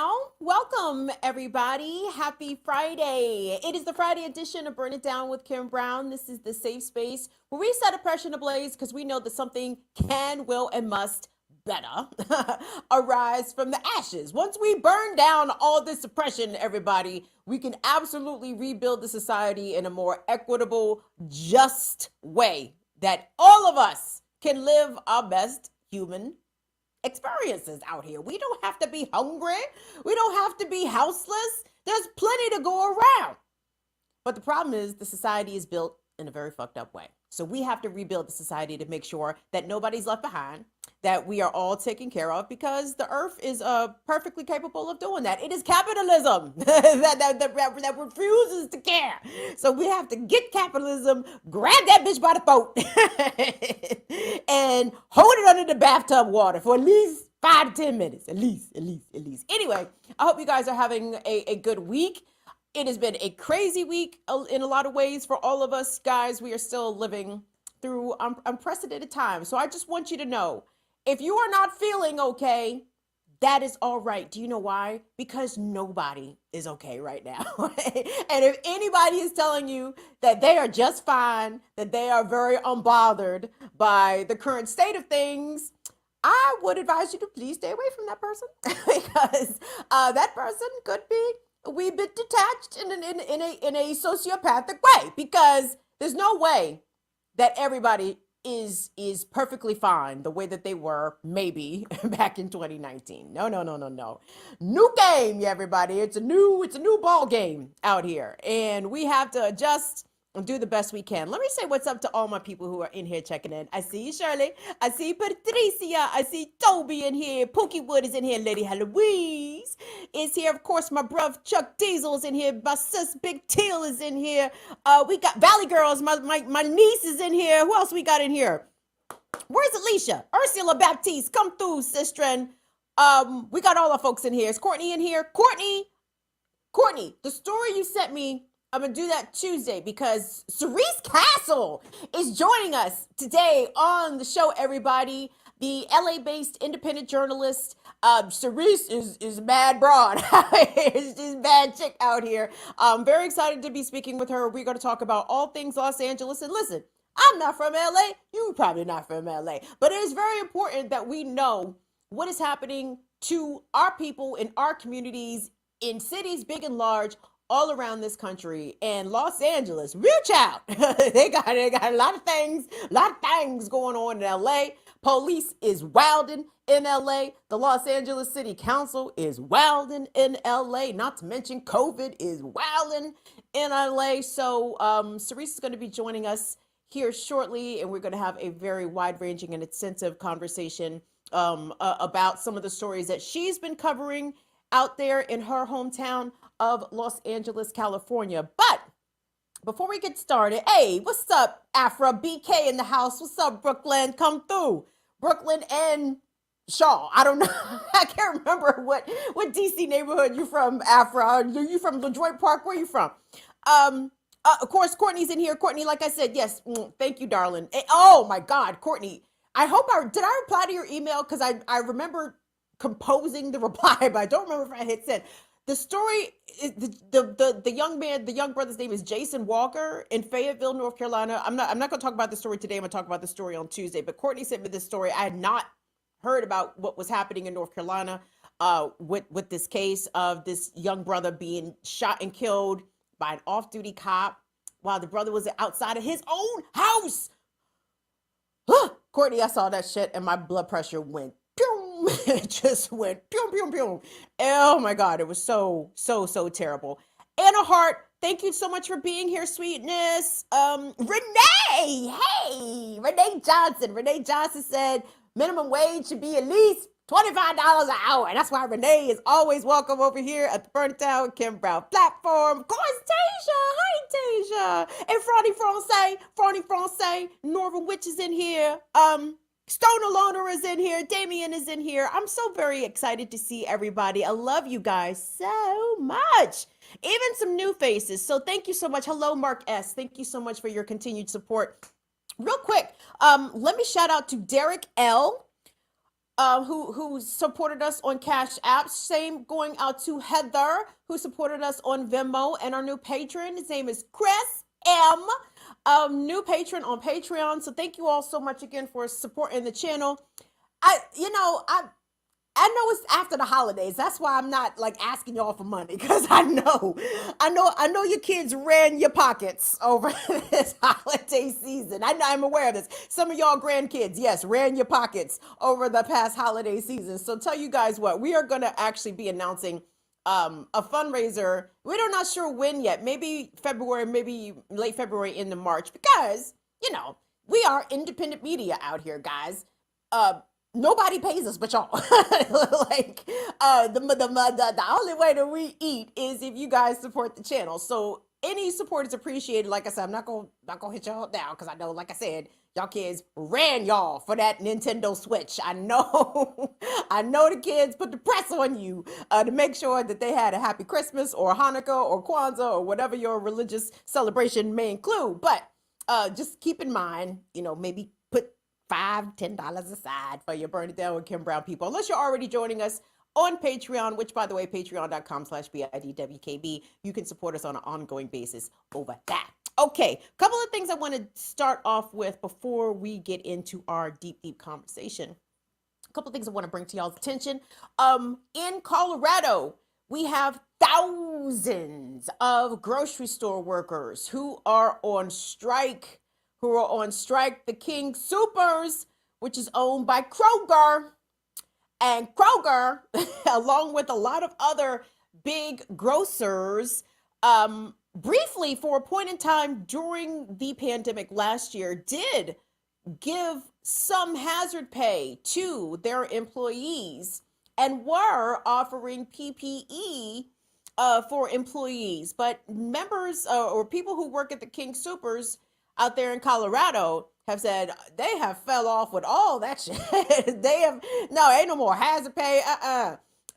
now. Welcome, everybody. Happy Friday. It is the Friday edition of Burn It Down with Kim Brown. This is the safe space where we set oppression ablaze because we know that something can, will, and must better arise from the ashes. Once we burn down all this oppression, everybody, we can absolutely rebuild the society in a more equitable, just way that all of us can live our best human experiences out here. We don't have to be hungry. We don't have to be houseless. There's plenty to go around. But the problem is the society is built in a very fucked up way. So we have to rebuild the society to make sure that nobody's left behind, that we are all taken care of, because the earth is perfectly capable of doing that. It is capitalism that refuses to care. So we have to get capitalism, grab that bitch by the throat, and hold it under the bathtub water for at least 5 to 10 minutes. At least. Anyway, I hope you guys are having a good week. It has been a crazy week in a lot of ways for all of us, guys. We are still living through unprecedented times. So I just want you to know, if you are not feeling okay, that is all right. Do you know why? Because nobody is okay right now. And if anybody is telling you that they are just fine, that they are very unbothered by the current state of things, I would advise you to please stay away from that person, because that person could be a wee bit detached in a sociopathic way, because there's no way that everybody is perfectly fine the way that they were maybe back in 2019. No. New game, everybody. It's a new ball game out here, and we have to adjust and do the best we can. Let me say what's up to all my people who are in here checking in. I see you, Shirley. I see Patricia. I see Toby in here. Pookie Wood is in here. Lady Heloise is here. Of course, my brother Chuck Diesel is in here. My sis Big Teal is in here. We got Valley Girls. My niece is in here. Who else we got in here? Where's Alicia? Ursula Baptiste. Come through, Sistren. We got all our folks in here. Is Courtney in here? Courtney, the story you sent me, I'm going to do that Tuesday, because Cerise Castle is joining us today on the show, everybody. The LA-based independent journalist. Cerise is a bad broad. She's a bad chick out here. I'm very excited to be speaking with her. We're going to talk about all things Los Angeles. And listen, I'm not from LA. You're probably not from LA. But it is very important that we know what is happening to our people in our communities, in cities big and large, all around this country. And Los Angeles, reach out. they got a lot of things going on in LA. Police is wilding in LA. The Los Angeles City Council is wilding in LA. Not to mention COVID is wilding in LA. So Cerise is going to be joining us here shortly, and we're going to have a very wide-ranging and extensive conversation about some of the stories that she's been covering out there in her hometown of Los Angeles, California. But before we get started, hey, what's up, Afra? BK in the house. What's up, Brooklyn? Come through. Brooklyn and Shaw. I don't know. I can't remember what DC neighborhood you from, Afra. Are you from Detroit Park? Where are you from? Of course, Courtney's in here. Courtney, like I said, yes. Thank you, darling. Oh, my God, Courtney. Did I reply to your email? Because I remember composing the reply, but I don't remember if I had said. The story is the young brother's name is Jason Walker in Fayetteville, North Carolina. I'm not going to talk about the story today. I'm going to talk about the story on Tuesday. But Courtney sent me this story. I had not heard about what was happening in North Carolina with this case of this young brother being shot and killed by an off-duty cop while the brother was outside of his own house. Courtney, I saw that shit and my blood pressure went. It just went pew, pew, pew. Oh my God, it was so terrible. Anna Hart, thank you so much for being here, sweetness. Renee, hey, Renee Johnson said minimum wage should be at least $25 an hour. And that's why Renee is always welcome over here at the Burn It Down with Kim Brown platform. Of course, Tasia. Hi, Tasia. And Franny France, Northern Witch is in here. Stoner Loner is in here. Damien is in here. I'm so very excited to see everybody. I love you guys so much. Even some new faces. So thank you so much. Hello, Mark S. Thank you so much for your continued support. Real quick, let me shout out to Derek L. who supported us on Cash App. Same going out to Heather, who supported us on Venmo, and our new patron. His name is Chris M. New patron on Patreon. So thank you all so much again for supporting the channel. I know it's after the holidays. That's why I'm not like asking y'all for money, because I know your kids ran your pockets over this holiday season. I'm aware of this. Some of y'all grandkids, yes, ran your pockets over the past holiday season. So tell you guys what, we are going to actually be announcing a fundraiser. We're not sure when yet. Maybe February, maybe late February into March, because we are independent media out here, guys. Nobody pays us but y'all. Like the only way that we eat is if you guys support the channel. So any support is appreciated. Like I said, I'm not gonna hit y'all down, because I know, like I said, y'all kids ran y'all for that Nintendo Switch. I know, I know the kids put the press on you to make sure that they had a happy Christmas or Hanukkah or Kwanzaa or whatever your religious celebration may include. But just keep in mind, maybe put $5-10 aside for your Burn It Down with Kim Brown people, unless you're already joining us on Patreon, which, by the way, patreon.com/BIDWKB. You can support us on an ongoing basis over that. Okay, a couple of things I want to start off with before we get into our deep conversation. A couple of things I want to bring to y'all's attention. In Colorado, we have thousands of grocery store workers who are on strike. The King Soopers, which is owned by Kroger. And Kroger, along with a lot of other big grocers, briefly, for a point in time during the pandemic last year, did give some hazard pay to their employees and were offering PPE for employees. But members or people who work at the King Soopers out there in Colorado have said they have fell off with all that shit. Ain't no more hazard pay.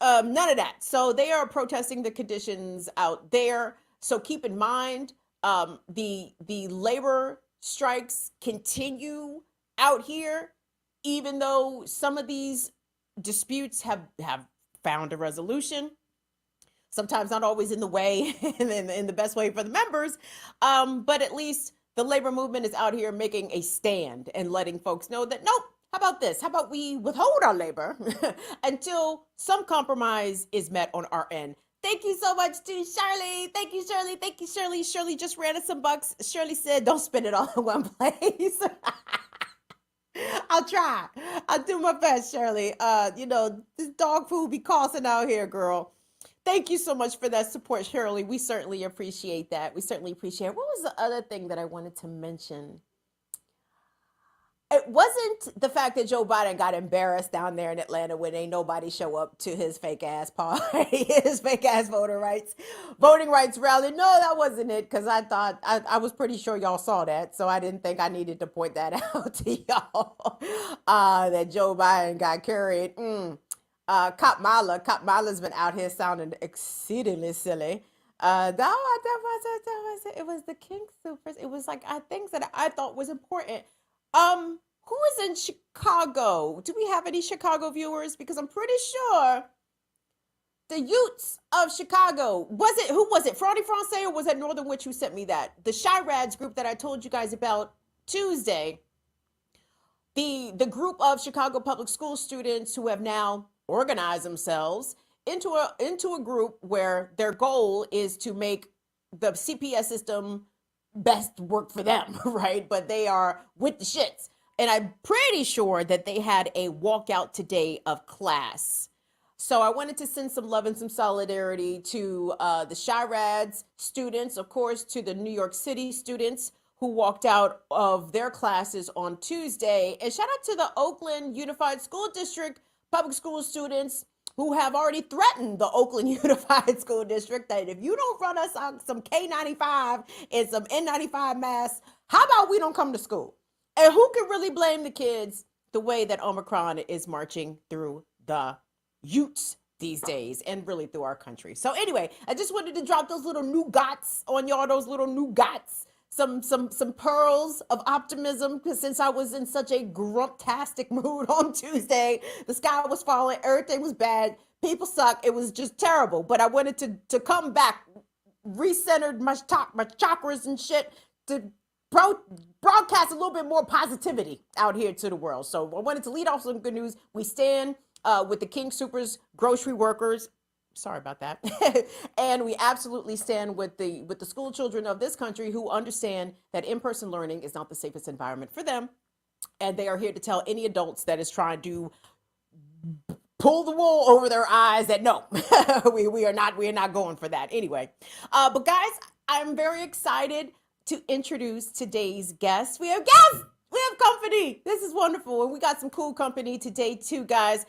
None of that. So they are protesting the conditions out there. So keep in mind, the labor strikes continue out here, even though some of these disputes have found a resolution. Sometimes not always in the way, in the best way for the members, but at least the labor movement is out here making a stand and letting folks know that, nope, how about this? How about we withhold our labor until some compromise is met on our end? Thank you so much to Shirley. Thank you, Shirley. Thank you, Shirley. Shirley just ran us some bucks. Shirley said, don't spend it all in one place. I'll try. I'll do my best, Shirley. This dog food be costing out here, girl. Thank you so much for that support, Shirley. We certainly appreciate that. We certainly appreciate it. What was the other thing that I wanted to mention? It wasn't the fact that Joe Biden got embarrassed down there in Atlanta when ain't nobody show up to his fake ass party, his fake ass voting rights rally. No, that wasn't it, because I thought I was pretty sure y'all saw that, so I didn't think I needed to point that out to y'all. That Joe Biden got carried. Kamala's been out here sounding exceedingly silly. That was it. It was the King Soopers. It was like things that I thought was important. Who is in Chicago? Do we have any Chicago viewers? Because I'm pretty sure the Utes of Chicago, who was it? Fraudy Francais, or was that Northern Witch who sent me that? The Chirads group that I told you guys about Tuesday. The group of Chicago public school students who have now organized themselves into a group where their goal is to make the CPS system best work for them, right? But they are with the shits. And I'm pretty sure that they had a walkout today of class. So I wanted to send some love and some solidarity to the Chirads students, of course, to the New York City students who walked out of their classes on Tuesday. And shout out to the Oakland Unified School District public school students who have already threatened the Oakland Unified School District that if you don't run us out some K95 and some N95 masks, how about we don't come to school? And who can really blame the kids the way that Omicron is marching through the Utes these days and really through our country? So anyway, I just wanted to drop those little nougats on y'all, those little nougats, some pearls of optimism, because since I was in such a grumptastic mood on Tuesday, the sky was falling, everything was bad, people suck, it was just terrible. But I wanted to come back, recentered my chakras and shit, to broadcast a little bit more positivity out here to the world. So I wanted to lead off some good news. We stand with the King Soopers grocery workers. Sorry about that. And we absolutely stand with the school children of this country who understand that in-person learning is not the safest environment for them. And they are here to tell any adults that is trying to pull the wool over their eyes that no, we are not going for that anyway. But guys, I'm very excited to introduce today's guest. We have guests. We have company. This is wonderful. And we got some cool company today too, guys.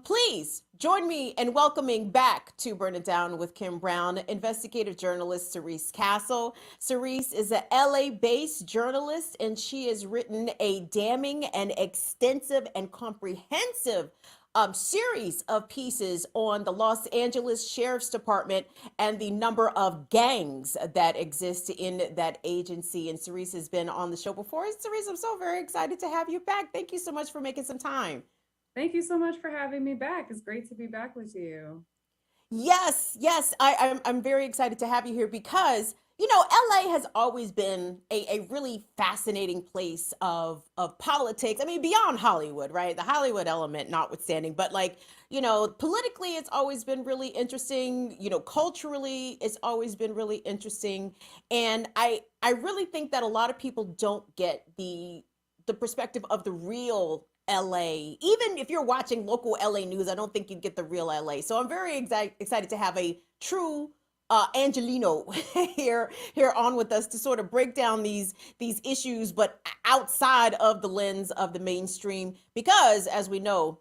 Please join me in welcoming back to Burn It Down with Kim Brown, investigative journalist Cerise Castle. Cerise is a LA-based journalist, and she has written a damning and extensive and comprehensive series of pieces on the Los Angeles Sheriff's Department and the number of gangs that exist in that agency. And Cerise has been on the show before. Cerise, I'm so very excited to have you back. Thank you so much for making some time. Thank you so much for having me back. It's great to be back with you. Yes, I'm very excited to have you here because LA has always been a really fascinating place of politics. I mean, beyond Hollywood, right? The Hollywood element notwithstanding, but politically, it's always been really interesting. Culturally, it's always been really interesting. And I really think that a lot of people don't get the perspective of the real LA. Even if you're watching local LA news, I don't think you get the real LA. So I'm very excited to have a true Angelino here on with us to sort of break down these issues, but outside of the lens of the mainstream, because as we know,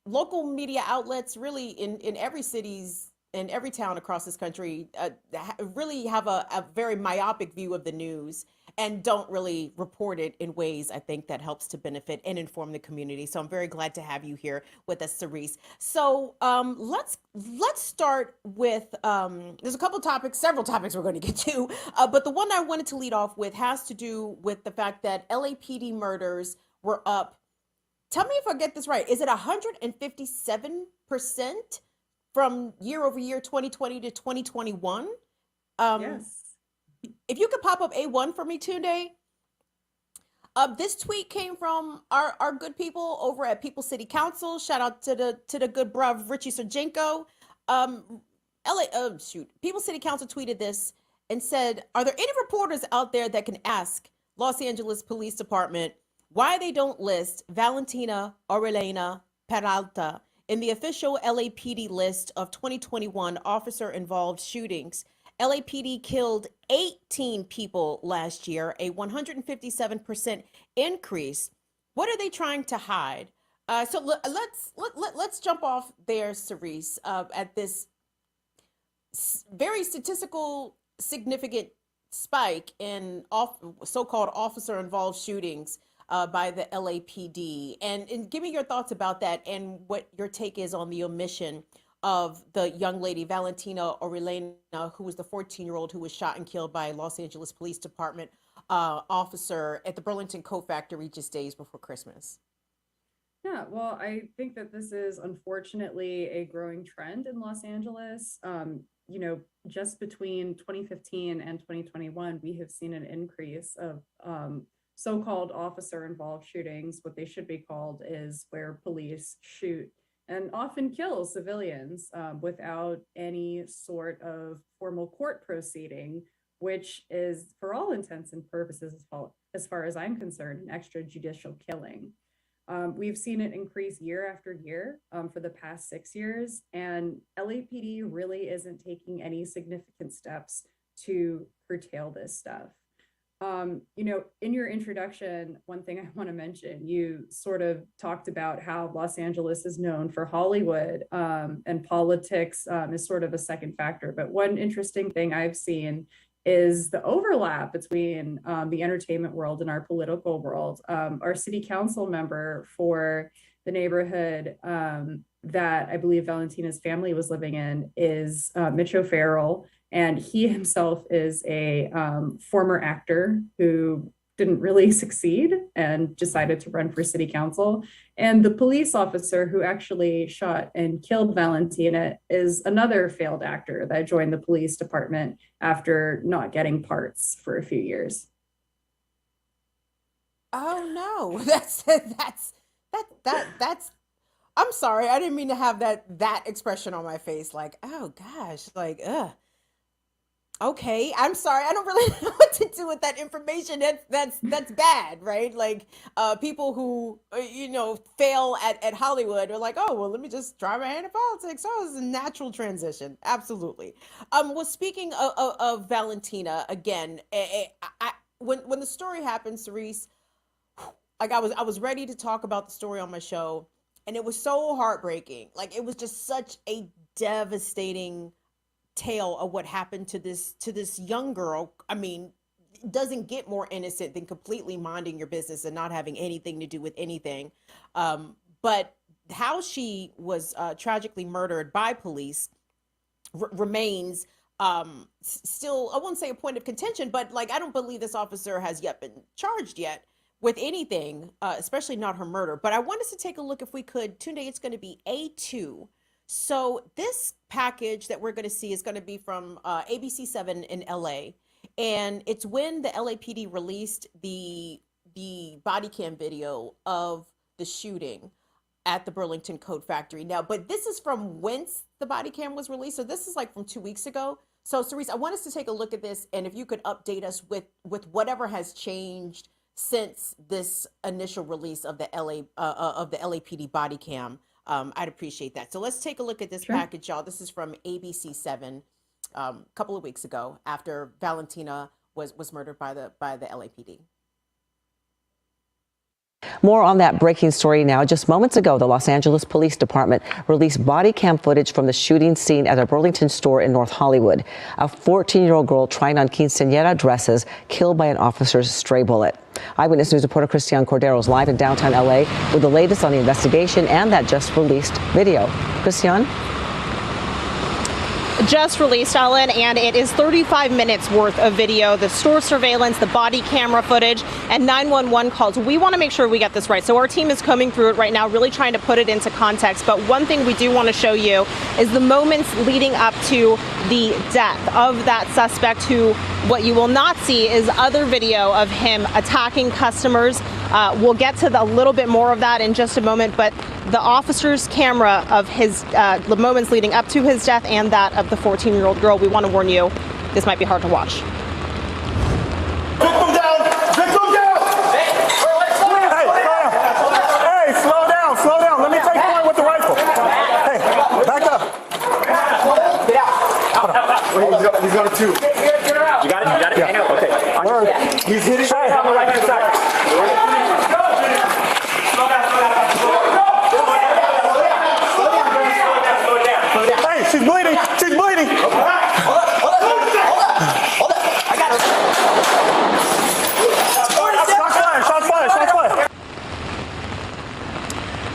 local media outlets really in every cities in every town across this country really have a very myopic view of the news and don't really report it in ways I think that helps to benefit and inform the community. So I'm very glad to have you here with us, Cerise. So let's start with there's a couple topics, several topics we're going to get to, but the one I wanted to lead off with has to do with the fact that LAPD murders were up. Tell me if I get this right. Is it 157% from year over year, 2020 to 2021? Yes. If you could pop up A1 for me today. This tweet came from our good people over at People City Council. Shout out to the good bruv Richie Sergenko. People City Council tweeted this and said, "Are there any reporters out there that can ask Los Angeles Police Department why they don't list Valentina Orellana-Peralta in the official LAPD list of 2021 officer-involved shootings? LAPD killed 18 people last year, a 157% increase. What are they trying to hide?" So let's jump off there, Cerise, at this very statistical significant spike in so-called officer-involved shootings by the LAPD. And give me your thoughts about that and what your take is on the omission of the young lady, Valentina Orellana, who was the 14-year-old who was shot and killed by a Los Angeles Police Department officer at the Burlington Coat Factory just days before Christmas. Yeah, well, I think that this is unfortunately a growing trend in Los Angeles. Just between 2015 and 2021, we have seen an increase of so-called officer-involved shootings. What they should be called is where police shoot and often kill civilians without any sort of formal court proceeding, which is, for all intents and purposes, as far as I'm concerned, an extrajudicial killing. We've seen it increase year after year for the past 6 years, and LAPD really isn't taking any significant steps to curtail this stuff. In your introduction, one thing I want to mention, you sort of talked about how Los Angeles is known for Hollywood, and politics is sort of a second factor. But one interesting thing I've seen is the overlap between the entertainment world and our political world. Our city council member for the neighborhood that I believe Valentina's family was living in is Mitch O'Farrell. And he himself is a former actor who didn't really succeed and decided to run for city council. And the police officer who actually shot and killed Valentina is another failed actor that joined the police department after not getting parts for a few years. Oh no, that's. I'm sorry, I didn't mean to have that expression on my face. Like, oh gosh, like, ugh. Okay, I'm sorry. I don't really know what to do with that information. That's bad, right? Like, people who fail at Hollywood are like, oh well, let me just try my hand at politics. Oh, it's a natural transition. Absolutely. Well, speaking of Valentina again, when the story happened, Cerise, like I was ready to talk about the story on my show, and it was so heartbreaking. Like it was just such a devastating tale of what happened to this young girl. I mean, it doesn't get more innocent than completely minding your business and not having anything to do with anything. But how she was tragically murdered by police remains still, I wouldn't say a point of contention, but like I don't believe this officer has yet been charged yet with anything, especially not her murder. But I want us to take a look, if we could. Tunde, it's going to be A2. So this package that we're going to see is going to be from ABC7 in LA. And it's when the LAPD released the body cam video of the shooting at the Burlington Coat Factory. Now, but this is from whence the body cam was released. So this is like from 2 weeks ago. So Cerise, I want us to take a look at this, and if you could update us with whatever has changed since this initial release of the LAPD body cam. I'd appreciate that. So let's take a look at this package, y'all. This is from ABC7 a couple of weeks ago after Valentina was murdered by the LAPD. More on that breaking story now. Just moments ago, the Los Angeles Police Department released body cam footage from the shooting scene at a Burlington store in North Hollywood. A 14-year-old girl trying on quinceañera dresses killed by an officer's stray bullet. Eyewitness News reporter Christian Cordero is live in downtown LA with the latest on the investigation and that just released video. Christian? Just released, Ellen, and it is 35 minutes worth of video, the store surveillance, the body camera footage, and 911 calls. We want to make sure we get this right. So our team is combing through it right now, really trying to put it into context. But one thing we do want to show you is the moments leading up to the death of that suspect, who what you will not see is other video of him attacking customers. We'll get to a little bit more of that in just a moment, but the officer's camera of his the moments leading up to his death and that of the 14-year-old girl, we want to warn you, this might be hard to watch. Victim down! Victim down! Hey, slow down, slow down. Let me take point with the rifle. Hey, back up. Get out. He's got a two. Get her out. You got it? You got it? Yeah. Hang out. Okay. Word. He's hitting on the right hand side. Hey, she's bleeding. She's bleeding. Hold on. I got her. Shots fired.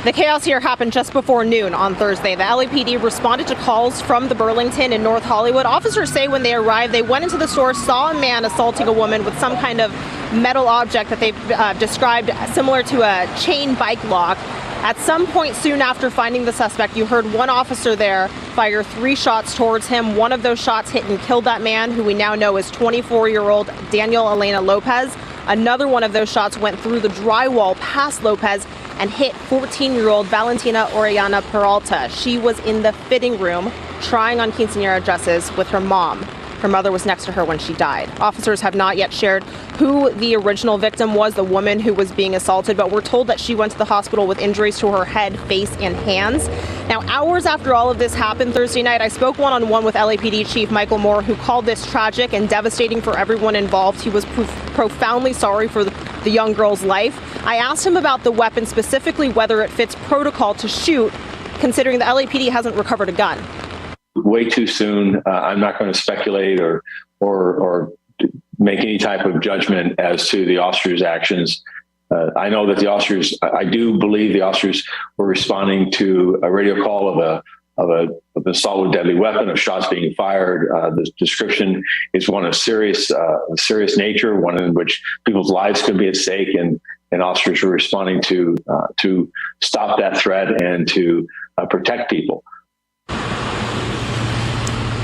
The chaos here happened just before noon on Thursday. The LAPD responded to calls from the Burlington in North Hollywood. Officers say when they arrived, they went into the store, saw a man assaulting a woman with some kind of metal object that they've described similar to a chain bike lock. At some point soon after finding the suspect, you heard one officer there fire 3 shots towards him. One of those shots hit and killed that man, who we now know is 24-year-old Daniel Elena Lopez. Another one of those shots went through the drywall past Lopez and hit 14-year-old Valentina Orellana-Peralta. She was in the fitting room trying on quinceañera dresses with her mom. Her mother was next to her when she died. Officers have not yet shared who the original victim was, the woman who was being assaulted, but we're told that she went to the hospital with injuries to her head, face, and hands. Now, hours after all of this happened Thursday night, I spoke one-on-one with LAPD Chief Michael Moore, who called this tragic and devastating for everyone involved. He was profoundly sorry for the young girl's life. I asked him about the weapon, specifically whether it fits protocol to shoot, considering the LAPD hasn't recovered a gun. Way too soon. I'm not going to speculate or make any type of judgment as to the officers' actions. I know that I do believe the officers were responding to a radio call an assault with deadly weapon, of shots being fired. The description is one of serious nature, one in which people's lives could be at stake, and officers are responding to stop that threat and to protect people.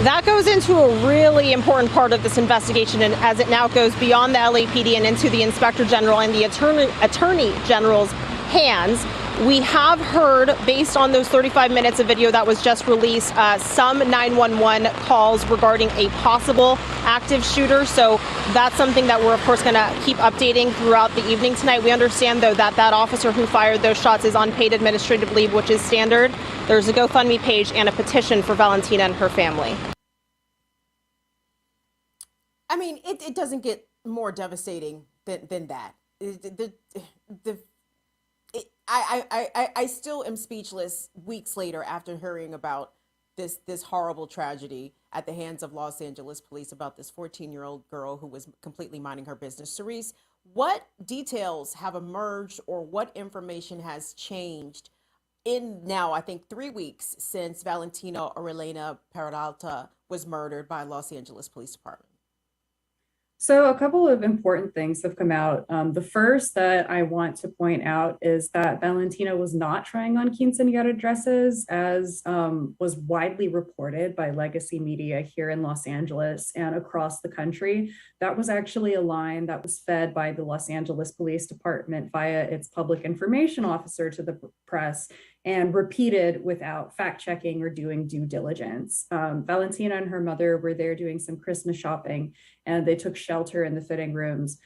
That goes into a really important part of this investigation, and as it now goes beyond the LAPD and into the Inspector General and the Attorney General's hands. We have heard, based on those 35 minutes of video that was just released, some 911 calls regarding a possible active shooter. So that's something that we're, of course, going to keep updating throughout the evening tonight. We understand, though, that that officer who fired those shots is on paid administrative leave, which is standard. There's a GoFundMe page and a petition for Valentina and her family. I mean, it doesn't get more devastating than that. I still am speechless weeks later after hearing about this horrible tragedy at the hands of Los Angeles police about this 14-year-old girl who was completely minding her business. Cerise, what details have emerged or what information has changed in now, I think, 3 weeks since Valentina Orellana-Peralta was murdered by Los Angeles Police Department? So a couple of important things have come out. The first that I want to point out is that Valentina was not trying on quinceañera dresses, as was widely reported by legacy media here in Los Angeles and across the country. That was actually a line that was fed by the Los Angeles Police Department via its public information officer to the press and repeated without fact-checking or doing due diligence. Valentina and her mother were there doing some Christmas shopping, and they took shelter in the fitting rooms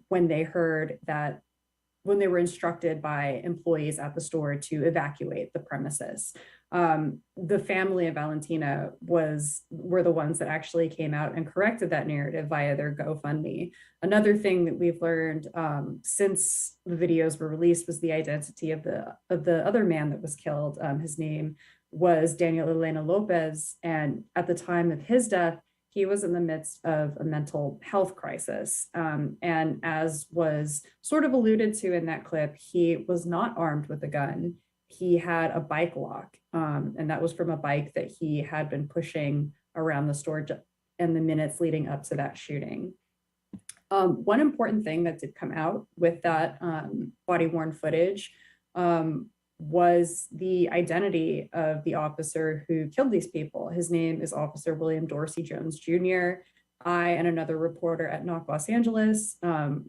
when they were instructed by employees at the store to evacuate the premises. The family of Valentina were the ones that actually came out and corrected that narrative via their GoFundMe. Another thing that we've learned since the videos were released was the identity of the other man that was killed. His name was Daniel Elena Lopez, and at the time of his death, he was in the midst of a mental health crisis. And as was sort of alluded to in that clip, he was not armed with a gun. He had a bike lock, and that was from a bike that he had been pushing around the store in the minutes leading up to that shooting. One important thing that did come out with that body-worn footage was the identity of the officer who killed these people. His name is Officer William Dorsey Jones Jr. I and another reporter at Knock Los Angeles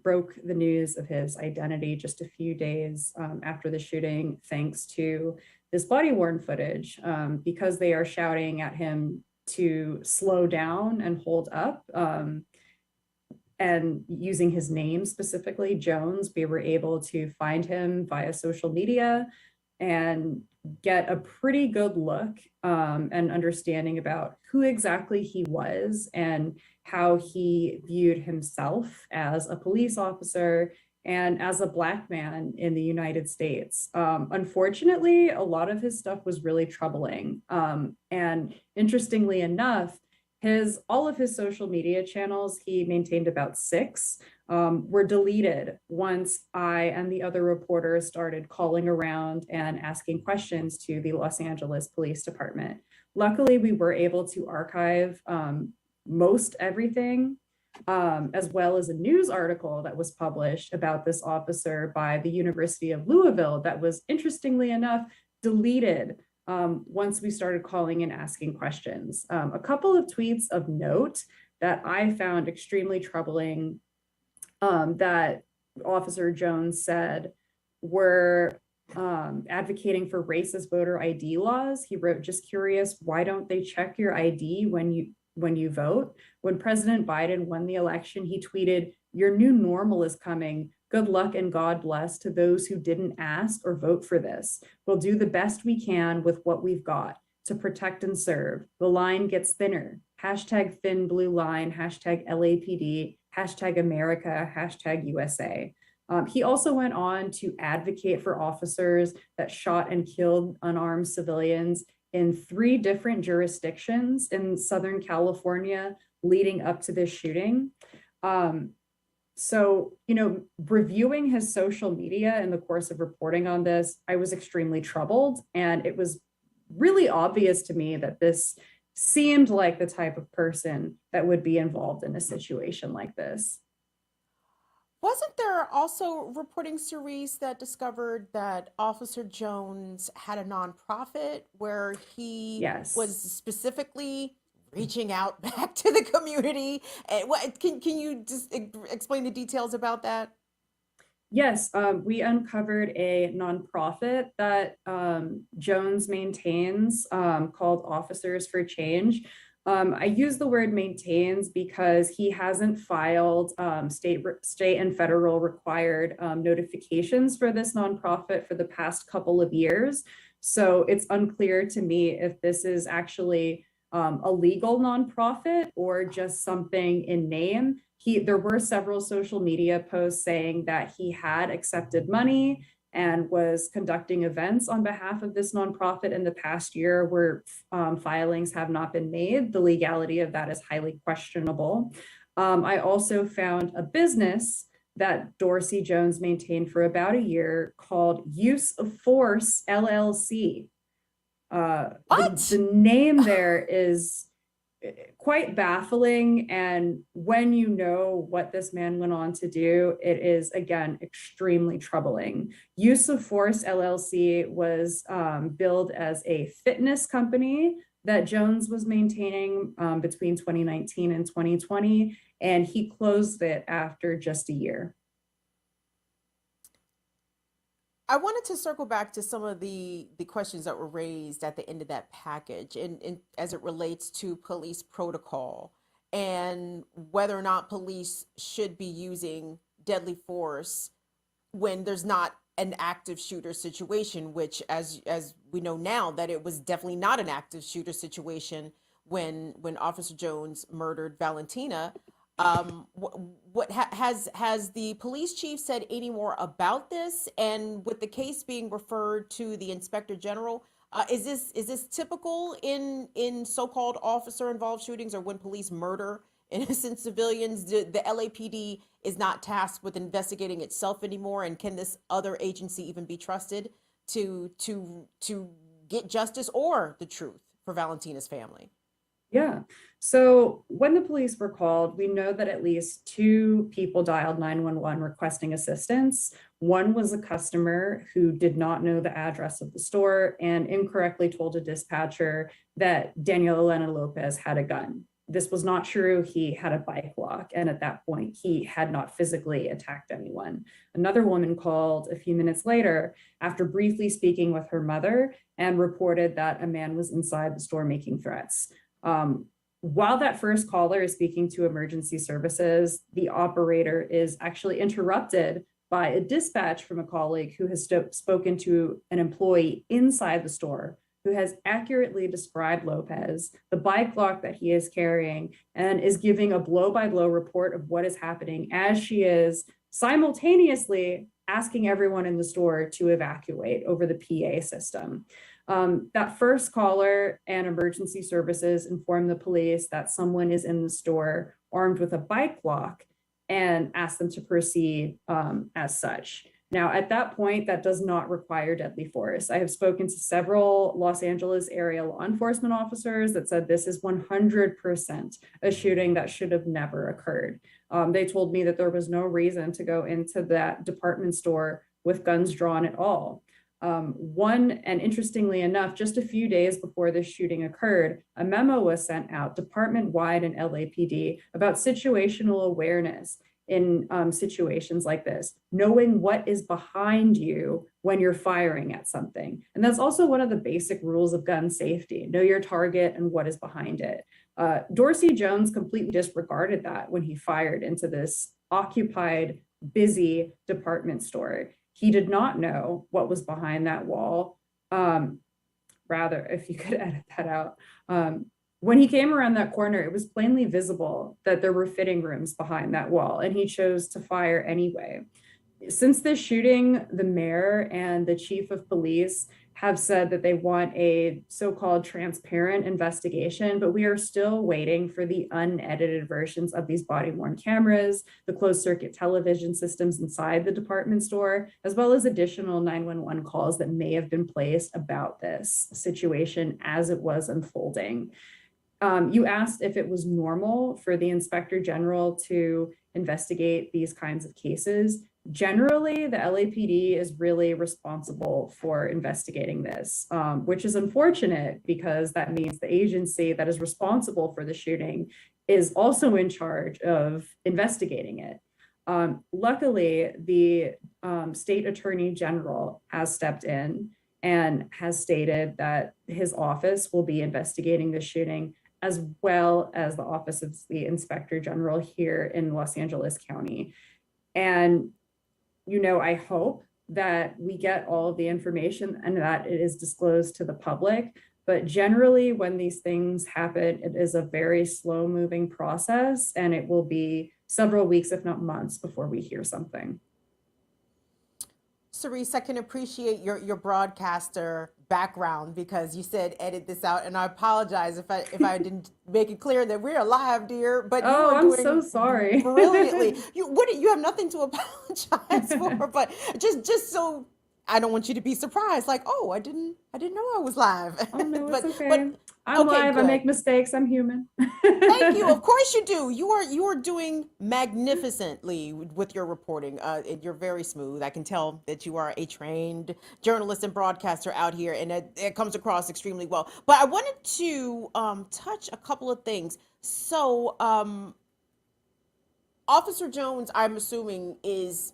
broke the news of his identity just a few days after the shooting, thanks to this body-worn footage, because they are shouting at him to slow down and hold up. And using his name specifically, Jones, we were able to find him via social media and get a pretty good look and understanding about who exactly he was and how he viewed himself as a police officer and as a Black man in the United States. Unfortunately, a lot of his stuff was really troubling. And interestingly enough, all of his social media channels, he maintained about 6, were deleted once I and the other reporters started calling around and asking questions to the Los Angeles Police Department. Luckily, we were able to archive most everything, as well as a news article that was published about this officer by the University of Louisville that was, interestingly enough, deleted once we started calling and asking questions. A couple of tweets of note that I found extremely troubling that Officer Jones said were advocating for racist voter ID laws. He wrote, "Just curious, why don't they check your ID when you vote?" When President Biden won the election, he tweeted, "Your new normal is coming. Good luck and God bless to those who didn't ask or vote for this. We'll do the best we can with what we've got to protect and serve. The line gets thinner. Hashtag thin blue line, hashtag LAPD, hashtag America, hashtag USA." He also went on to advocate for officers that shot and killed unarmed civilians in 3 different jurisdictions in Southern California leading up to this shooting. So, reviewing his social media in the course of reporting on this, I was extremely troubled, and it was really obvious to me that this seemed like the type of person that would be involved in a situation like this. Wasn't there also reporting, Cerise, that discovered that Officer Jones had a nonprofit where he Yes. was specifically reaching out back to the community? And what can you just explain the details about that? Yes, we uncovered a nonprofit that Jones maintains called Officers for Change. I use the word maintains because he hasn't filed state and federal required notifications for this nonprofit for the past couple of years. So it's unclear to me if this is actually a legal nonprofit or just something in name. There were several social media posts saying that he had accepted money and was conducting events on behalf of this nonprofit in the past year where filings have not been made. The legality of that is highly questionable. I also found a business that Dorsey Jones maintained for about a year called Use of Force LLC. The name there is quite baffling, and when you know what this man went on to do, it is again extremely troubling. Use of Force LLC was billed as a fitness company that Jones was maintaining between 2019 and 2020, and he closed it after just a year. I wanted to circle back to some of the questions that were raised at the end of that package, and as it relates to police protocol and whether or not police should be using deadly force when there's not an active shooter situation, which as we know now that it was definitely not an active shooter situation when Officer Jones murdered Valentina. Has the police chief said any more about this? And with the case being referred to the inspector general, is this typical in so-called officer involved shootings, or when police murder innocent civilians? The LAPD is not tasked with investigating itself anymore, and can this other agency even be trusted to get justice or the truth for Valentina's family? Yeah. So when the police were called, we know that at least 2 people dialed 911 requesting assistance. One was a customer who did not know the address of the store and incorrectly told a dispatcher that Daniel Elena Lopez had a gun. This was not true. He had a bike lock, and at that point, he had not physically attacked anyone. Another woman called a few minutes later after briefly speaking with her mother and reported that a man was inside the store making threats. While that first caller is speaking to emergency services, the operator is actually interrupted by a dispatch from a colleague who has spoken to an employee inside the store who has accurately described Lopez, the bike lock that he is carrying, and is giving a blow-by-blow report of what is happening as she is simultaneously asking everyone in the store to evacuate over the PA system. That first caller and emergency services inform the police that someone is in the store armed with a bike lock and ask them to proceed as such. Now, at that point, that does not require deadly force. I have spoken to several Los Angeles area law enforcement officers that said this is 100% a shooting that should have never occurred. They told me that there was no reason to go into that department store with guns drawn at all. And interestingly enough, just a few days before this shooting occurred, a memo was sent out department-wide in LAPD about situational awareness in situations like this, knowing what is behind you when you're firing at something. And that's also one of the basic rules of gun safety: know your target and what is behind it. Dorsey Jones completely disregarded that when he fired into this occupied, busy department store. He did not know what was behind that wall. Rather, if you could edit that out. When he came around that corner, it was plainly visible that there were fitting rooms behind that wall, and he chose to fire anyway. Since this shooting, the mayor and the chief of police have said that they want a so-called transparent investigation, but we are still waiting for the unedited versions of these body-worn cameras, the closed-circuit television systems inside the department store, as well as additional 911 calls that may have been placed about this situation as it was unfolding. You asked if it was normal for the Inspector General to investigate these kinds of cases. Generally, the LAPD is really responsible for investigating this, which is unfortunate because that means the agency that is responsible for the shooting is also in charge of investigating it. Luckily, the State Attorney General has stepped in and has stated that his office will be investigating the shooting, as well as the Office of the Inspector General here in Los Angeles County. And, I hope that we get all of the information and that it is disclosed to the public. But generally, when these things happen, it is a very slow moving process, and it will be several weeks, if not months, before we hear something. Cerise, I can appreciate your broadcaster background because you said edit this out, and I apologize if I didn't make it clear that we're alive, dear. But you are I'm doing so sorry. brilliantly. You have nothing to apologize for, but just so I don't want you to be surprised, like, oh, I didn't know I was live. Oh no, it's okay. But I'm okay, live. good. I make mistakes. I'm human. Thank you. Of course you do. You are doing magnificently with your reporting. You're very smooth. I can tell that you are a trained journalist and broadcaster out here, and it comes across extremely well. But I wanted to touch a couple of things. So, Officer Jones, I'm assuming, is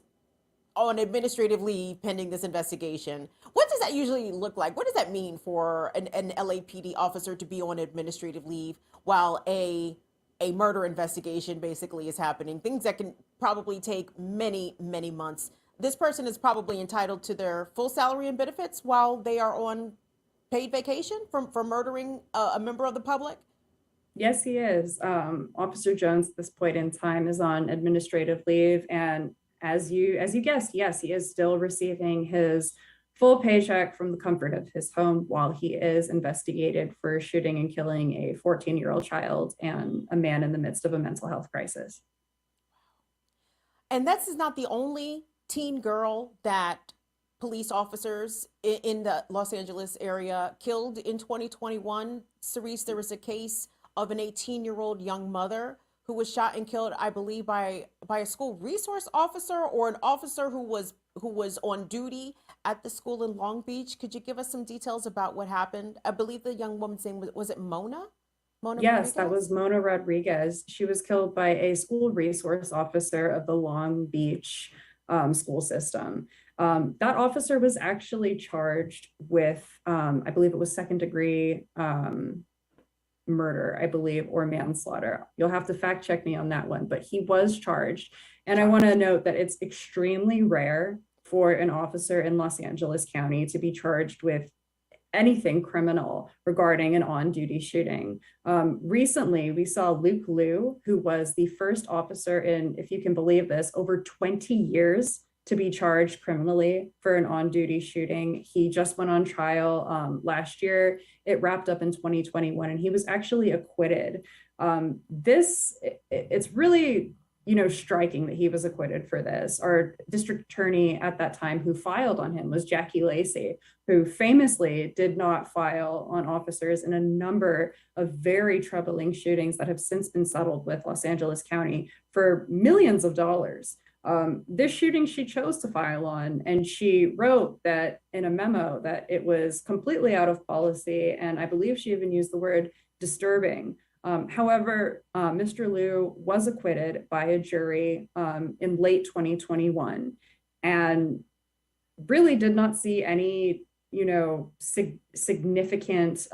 on administrative leave pending this investigation. What does that usually look like? What does that mean for an LAPD officer to be on administrative leave while a murder investigation basically is happening? Things that can probably take many, many months. This person is probably entitled to their full salary and benefits while they are on paid vacation for murdering a member of the public. Yes, he is. Officer Jones at this point in time is on administrative leave, and as you guessed, yes, he is still receiving his full paycheck from the comfort of his home while he is investigated for shooting and killing a 14-year-old child and a man in the midst of a mental health crisis. And this is not the only teen girl that police officers in the Los Angeles area killed in 2021. Cerise, there was a case of an 18-year-old young mother who was shot and killed, I believe, by a school resource officer or an officer who was on duty at the school in Long Beach. Could you give us some details about what happened? I believe the young woman's name was it Mona? Yes, Rodriguez? That was Mona Rodriguez. She was killed by a school resource officer of the Long Beach school system. That officer was actually charged with, I believe it was second-degree murder, I believe, or manslaughter. You'll have to fact check me on that one, but he was charged. And I want to note that it's extremely rare for an officer in Los Angeles County to be charged with anything criminal regarding an on-duty shooting. Recently, we saw Luke Liu, who was the first officer in, if you can believe this, over 20 years to be charged criminally for an on-duty shooting. He just went on trial last year. It wrapped up in 2021, and he was actually acquitted. It's really, striking that he was acquitted for this. Our district attorney at that time who filed on him was Jackie Lacey, who famously did not file on officers in a number of very troubling shootings that have since been settled with Los Angeles County for millions of dollars. This shooting she chose to file on, and she wrote that in a memo that it was completely out of policy, and I believe she even used the word disturbing. However, Mr. Liu was acquitted by a jury in late 2021 and really did not see any, significant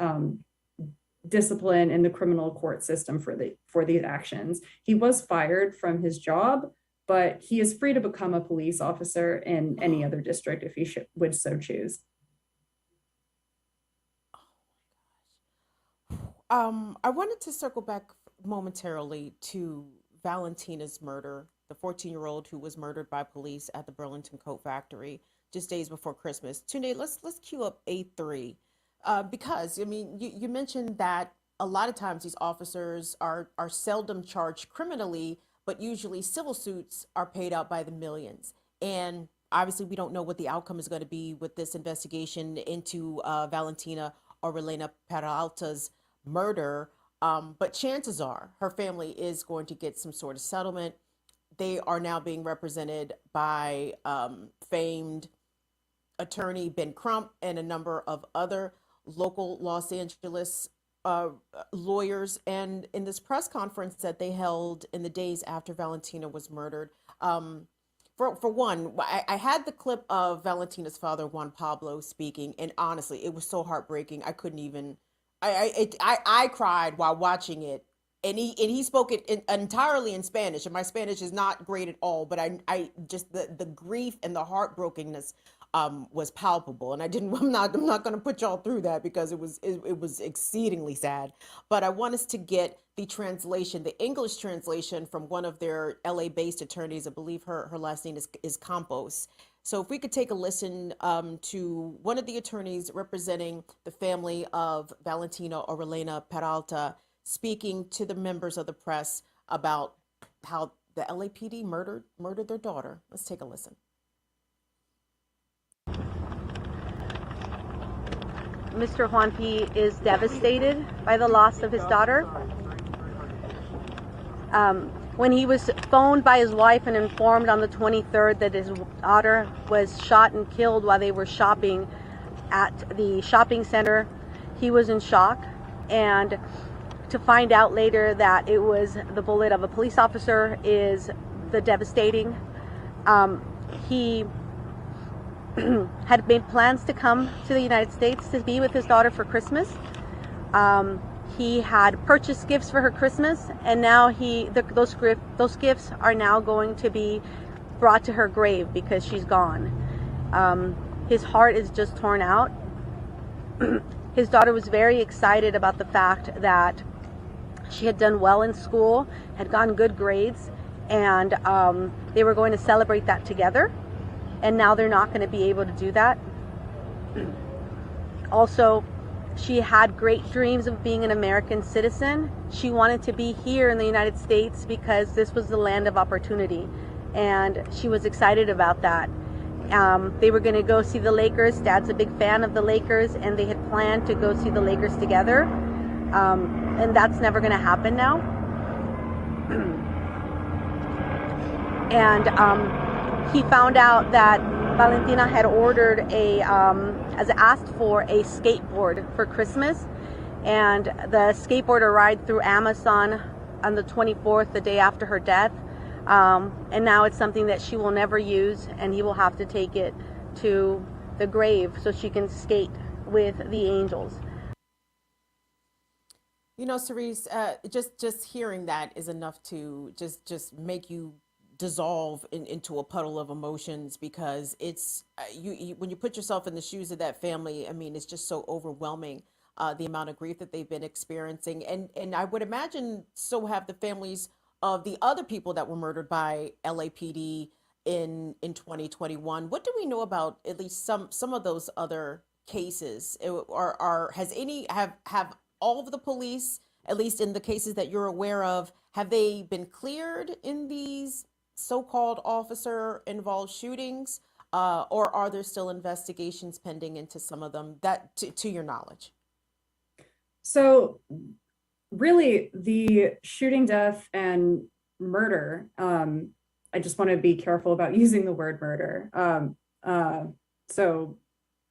discipline in the criminal court system for these actions. He was fired from his job, but he is free to become a police officer in any other district if he would so choose. I wanted to circle back momentarily to Valentina's murder, the 14-year-old who was murdered by police at the Burlington Coat Factory. just days before Christmas. Tunde, let's cue up A3, because I mean, you mentioned that a lot of times these officers are seldom charged criminally, but usually civil suits are paid out by the millions. And obviously, we don't know what the outcome is going to be with this investigation into Valentina Orellana-Peralta's murder. But chances are her family is going to get some sort of settlement. They are now being represented by famed attorney Ben Crump and a number of other local Los Angeles lawyers. And in this press conference that they held in the days after Valentina was murdered, for one, I had the clip of Valentina's father, Juan Pablo, speaking, and honestly, it was so heartbreaking. I couldn't even. I cried while watching it, and he spoke it entirely in Spanish, and my Spanish is not great at all. But I just the grief and the heartbrokenness was palpable, and I'm not going to put y'all through that because it was exceedingly sad. But I want us to get the translation, the English translation from one of their LA-based attorneys. I believe her last name is Campos. So if we could take a listen to one of the attorneys representing the family of Valentina Orellana-Peralta speaking to the members of the press about how the LAPD murdered their daughter. Let's take a listen. Mr. Juan P. is devastated by the loss of his daughter. When he was phoned by his wife and informed on the 23rd that his daughter was shot and killed while they were shopping at the shopping center, he was in shock. And to find out later that it was the bullet of a police officer is the devastating. He had made plans to come to the United States to be with his daughter for Christmas. He had purchased gifts for her Christmas, and now those gifts are now going to be brought to her grave because she's gone. His heart is just torn out. His daughter was very excited about the fact that she had done well in school, had gotten good grades, and they were going to celebrate that together. And now they're not going to be able to do that. Also, she had great dreams of being an American citizen. She wanted to be here in the United States because this was the land of opportunity. And she was excited about that. They were going to go see the Lakers. Dad's a big fan of the Lakers, and they had planned to go see the Lakers together. And that's never going to happen now. And he found out that Valentina had ordered asked for a skateboard for Christmas, and the skateboard arrived through Amazon on the 24th, the day after her death, and now it's something that she will never use, and he will have to take it to the grave so she can skate with the angels. You know, Cerise, just hearing that is enough to just make you dissolve into a puddle of emotions, because it's you when you put yourself in the shoes of that family. I mean, it's just so overwhelming, the amount of grief that they've been experiencing, and I would imagine so have the families of the other people that were murdered by LAPD in 2021. What do we know about at least some of those other cases? Have all of the police, at least in the cases that you're aware of, have they been cleared in these so-called officer-involved shootings, or are there still investigations pending into some of them, that to your knowledge? So really, the shooting, death, and murder, I just want to be careful about using the word murder. So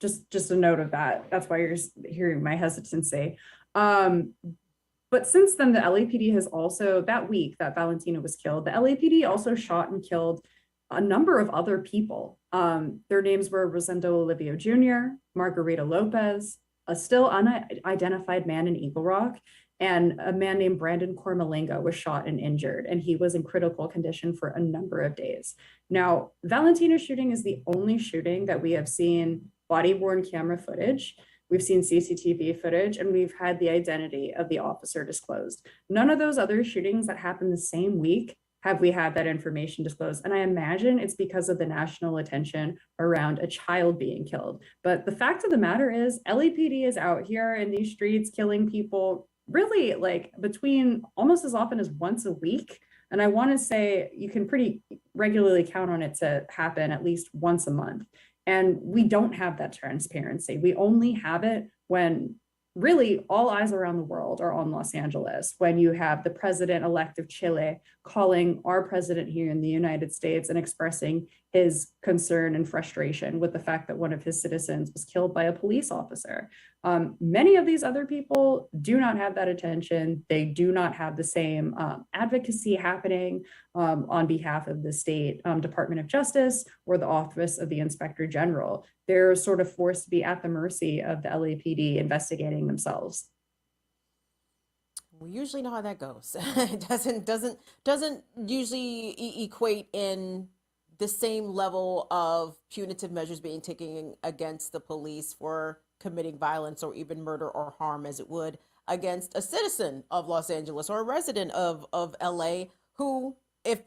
just a note of that. That's why you're hearing my hesitancy. But since then, the LAPD has also, that week that Valentina was killed, the LAPD also shot and killed a number of other people. Their names were Rosendo Olivio Jr., Margarita Lopez, a still unidentified man in Eagle Rock, and a man named Brandon Cormalinga was shot and injured, and he was in critical condition for a number of days. Now, Valentina's shooting is the only shooting that we have seen body-worn camera footage. We've seen CCTV footage, and we've had the identity of the officer disclosed. None of those other shootings that happened the same week have we had that information disclosed? And I imagine it's because of the national attention around a child being killed. But the fact of the matter is, LAPD is out here in these streets killing people really like between almost as often as once a week. And I want to say you can pretty regularly count on it to happen at least once a month. And we don't have that transparency. We only have it when really all eyes around the world are on Los Angeles, when you have the president-elect of Chile calling our president here in the United States and expressing his concern and frustration with the fact that one of his citizens was killed by a police officer. Many of these other people do not have that attention. They do not have the same advocacy happening on behalf of the state Department of Justice or the Office of the Inspector General. They're sort of forced to be at the mercy of the LAPD investigating themselves. We usually know how that goes. It doesn't usually equate in the same level of punitive measures being taken against the police for committing violence or even murder or harm as it would against a citizen of Los Angeles or a resident of LA who, if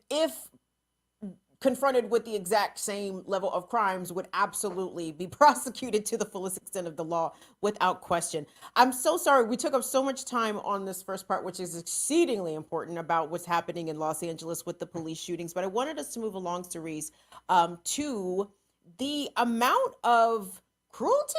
confronted with the exact same level of crimes, would absolutely be prosecuted to the fullest extent of the law without question. I'm so sorry we took up so much time on this first part, which is exceedingly important about what's happening in Los Angeles with the police shootings, but I wanted us to move along, Cerise, to the amount of cruelty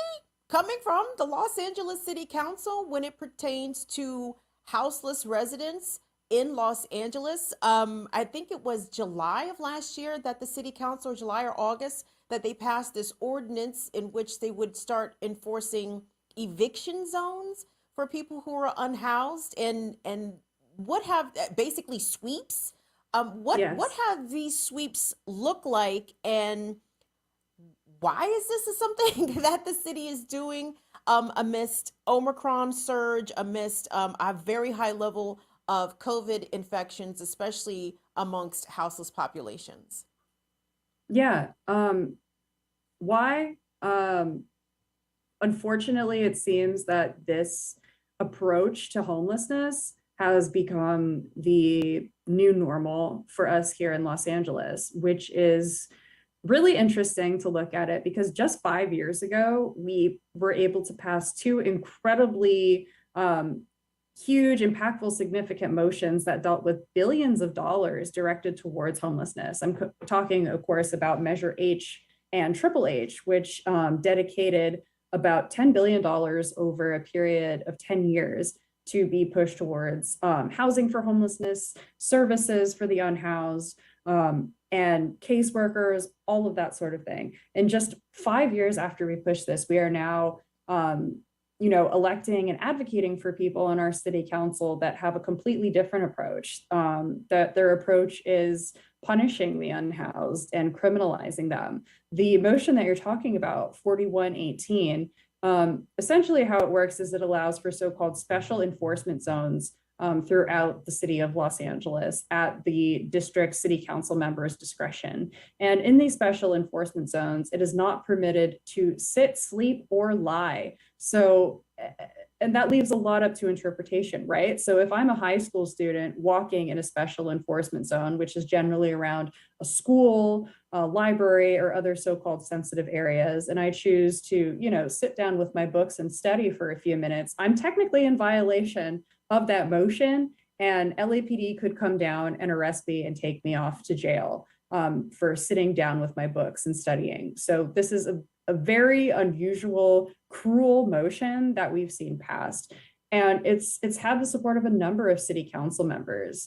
coming from the Los Angeles City Council when it pertains to houseless residents in Los Angeles. I think it was July of last year that the city council, or July or August, that they passed this ordinance in which they would start enforcing eviction zones for people who are unhoused and what have basically sweeps. What have these sweeps look like, and why is this something that the city is doing amidst Omicron surge, amidst a very high level of COVID infections, especially amongst houseless populations? Yeah. Why? Unfortunately, it seems that this approach to homelessness has become the new normal for us here in Los Angeles, which is really interesting to look at it because just 5 years ago, we were able to pass two incredibly huge, impactful, significant motions that dealt with billions of dollars directed towards homelessness. I'm talking, of course, about Measure H and Triple H, which dedicated about $10 billion over a period of 10 years to be pushed towards housing for homelessness, services for the unhoused, and caseworkers, all of that sort of thing. And just 5 years after we pushed this, we are now electing and advocating for people in our city council that have a completely different approach, that their approach is punishing the unhoused and criminalizing them. The motion that you're talking about, 4118, essentially how it works is it allows for so-called special enforcement zones throughout the city of Los Angeles at the district city council members' discretion. And in these special enforcement zones, it is not permitted to sit, sleep, or lie. So, and that leaves a lot up to interpretation, right? So if I'm a high school student walking in a special enforcement zone, which is generally around a school, a library, or other so-called sensitive areas, and I choose to, sit down with my books and study for a few minutes, I'm technically in violation of that motion, and LAPD could come down and arrest me and take me off to jail for sitting down with my books and studying. So this is a very unusual, cruel motion that we've seen passed. And it's had the support of a number of city council members.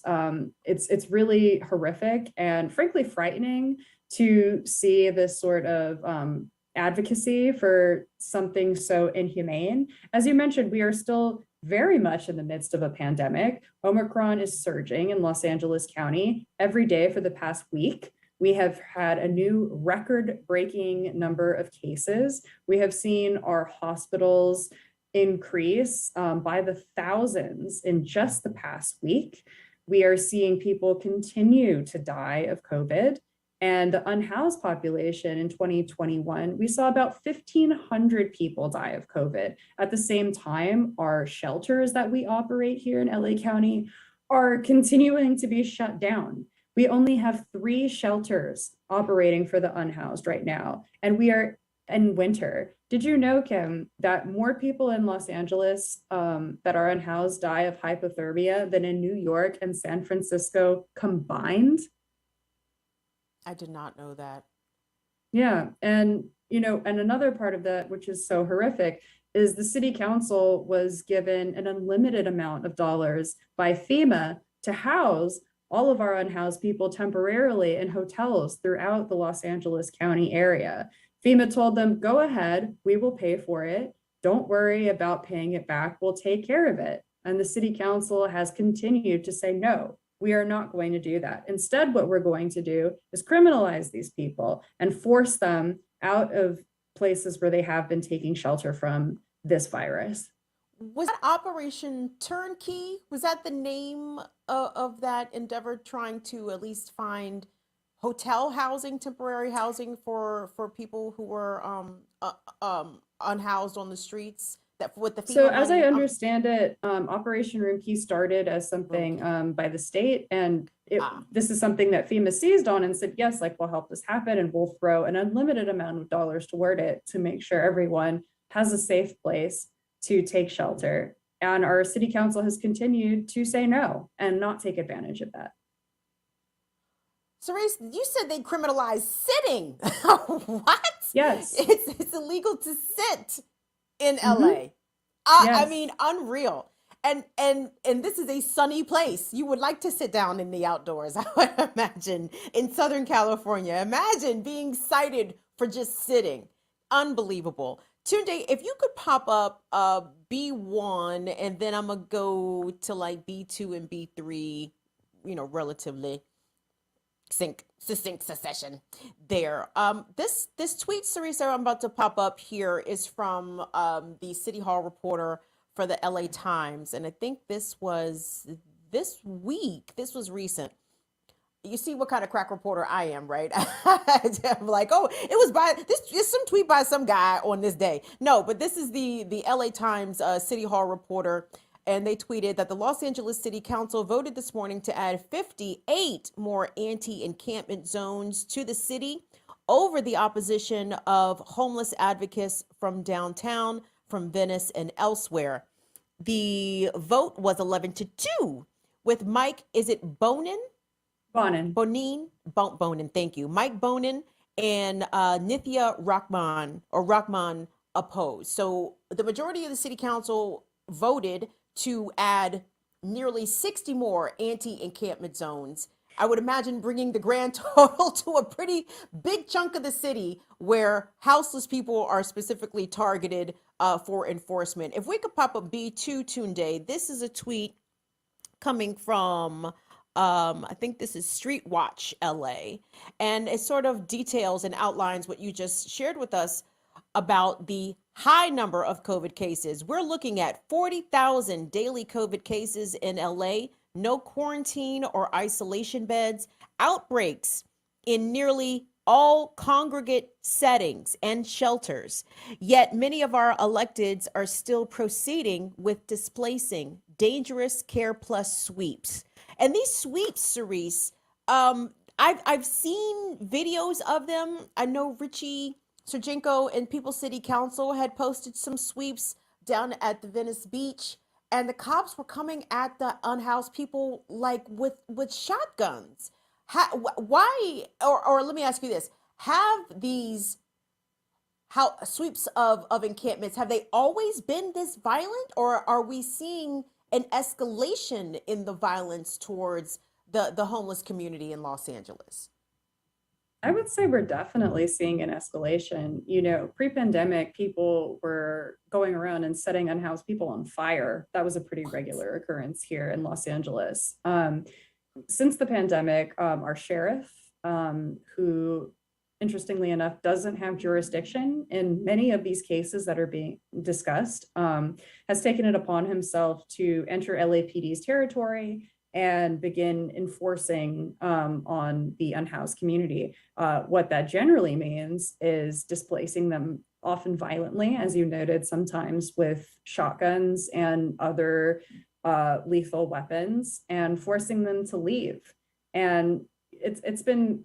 It's really horrific and frankly frightening to see this sort of advocacy for something so inhumane. As you mentioned, we are still very much in the midst of a pandemic. Omicron is surging in Los Angeles County every day for the past week. We have had a new record-breaking number of cases. We have seen our hospitals increase by the thousands in just the past week. We are seeing people continue to die of COVID. And the unhoused population in 2021, we saw about 1,500 people die of COVID. At the same time, our shelters that we operate here in LA County are continuing to be shut down. We only have 3 shelters operating for the unhoused right now, and we are in winter. Did you know, Kim, that more people in Los Angeles that are unhoused die of hypothermia than in New York and San Francisco combined? I did not know that. Yeah, and and another part of that, which is so horrific, is the city council was given an unlimited amount of dollars by FEMA to house all of our unhoused people temporarily in hotels throughout the Los Angeles County area. FEMA told them, go ahead, we will pay for it. Don't worry about paying it back. We'll take care of it. And the city council has continued to say, no, we are not going to do that. Instead, what we're going to do is criminalize these people and force them out of places where they have been taking shelter from this virus. Was that Operation Turnkey? Was that the name of that endeavor, trying to at least find hotel housing, temporary housing for people who were unhoused on the streets? That with the FEMA So as money, I understand it, Operation Roomkey started as something by the state, and this is something that FEMA seized on and said, yes, like we'll help this happen, and we'll throw an unlimited amount of dollars toward it to make sure everyone has a safe place to take shelter. And our city council has continued to say no and not take advantage of that. Cerise, you said they criminalized sitting. What? Yes. It's illegal to sit in Mhm. LA. I Yes. mean, unreal. And this is a sunny place. You would like to sit down in the outdoors, I would imagine, in Southern California. Imagine being cited for just sitting. Unbelievable. Tunde, if you could pop up B1, and then I'm gonna go to like B2 and B3, relatively succinct succession there. This tweet, Cerise, I'm about to pop up here is from the City Hall reporter for the LA Times, and I think this was this week. This was recent. You see what kind of crack reporter I am, right? I'm like, oh, it was by this is some tweet by some guy on this day. No, but this is the LA Times City Hall reporter. And they tweeted that the Los Angeles City Council voted this morning to add 58 more anti-encampment zones to the city over the opposition of homeless advocates from downtown, from Venice, and elsewhere. The vote was 11-2 with Mike, is it Bonin? Bonin, thank you. Mike Bonin and Nithya Rahman opposed. So the majority of the city council voted to add nearly 60 more anti-encampment zones. I would imagine bringing the grand total to a pretty big chunk of the city where houseless people are specifically targeted for enforcement. If we could pop up B2 Tunde, this is a tweet coming from, I think this is Street Watch LA, and it sort of details and outlines what you just shared with us about the high number of COVID cases. We're looking at 40,000 daily COVID cases in LA, no quarantine or isolation beds, outbreaks in nearly all congregate settings and shelters. Yet many of our electeds are still proceeding with displacing dangerous Care Plus sweeps. And these sweeps, Cerise, I've seen videos of them. I know Richie Sergenko and People City Council had posted some sweeps down at the Venice Beach, and the cops were coming at the unhoused people like with shotguns. Why? Or let me ask you this: have these sweeps of encampments, have they always been this violent, or are we seeing an escalation in the violence towards the homeless community in Los Angeles? I would say we're definitely seeing an escalation. Pre-pandemic, people were going around and setting unhoused people on fire. That was a pretty regular occurrence here in Los Angeles. Since the pandemic, our sheriff, who interestingly enough doesn't have jurisdiction in many of these cases that are being discussed, has taken it upon himself to enter LAPD's territory and begin enforcing on the unhoused community. What that generally means is displacing them, often violently, as you noted, sometimes with shotguns and other lethal weapons, and forcing them to leave. And it's been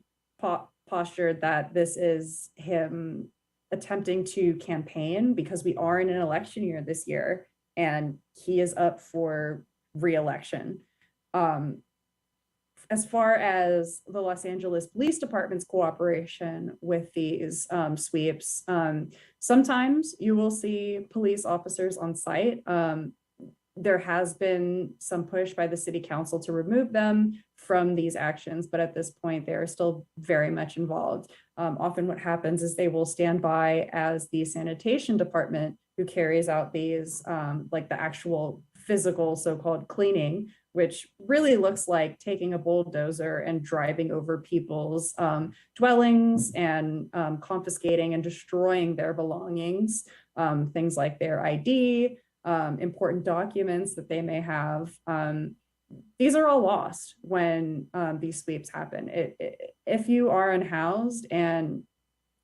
postured that this is him attempting to campaign because we are in an election year this year and he is up for re-election. As far as the Los Angeles Police Department's cooperation with these sweeps, sometimes you will see police officers on site. There has been some push by the city council to remove them from these actions, but at this point, they are still very much involved. Often what happens is they will stand by as the sanitation department who carries out these, like the actual physical so-called cleaning, which really looks like taking a bulldozer and driving over people's dwellings and confiscating and destroying their belongings, things like their ID, important documents that they may have. These are all lost when these sweeps happen. If you are unhoused and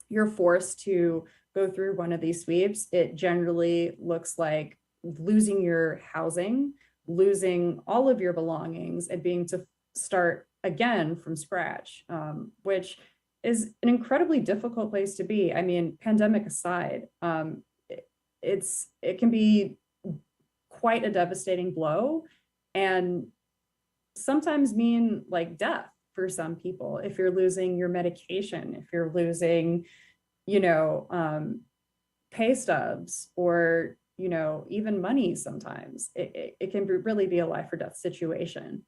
you're forced to go through one of these sweeps, it generally looks like losing your housing, losing all of your belongings, and being to start again from scratch, which is an incredibly difficult place to be. I mean, pandemic aside, it can be quite a devastating blow and sometimes mean like death for some people. If you're losing your medication, if you're losing, pay stubs or, even money, sometimes it can really be a life or death situation.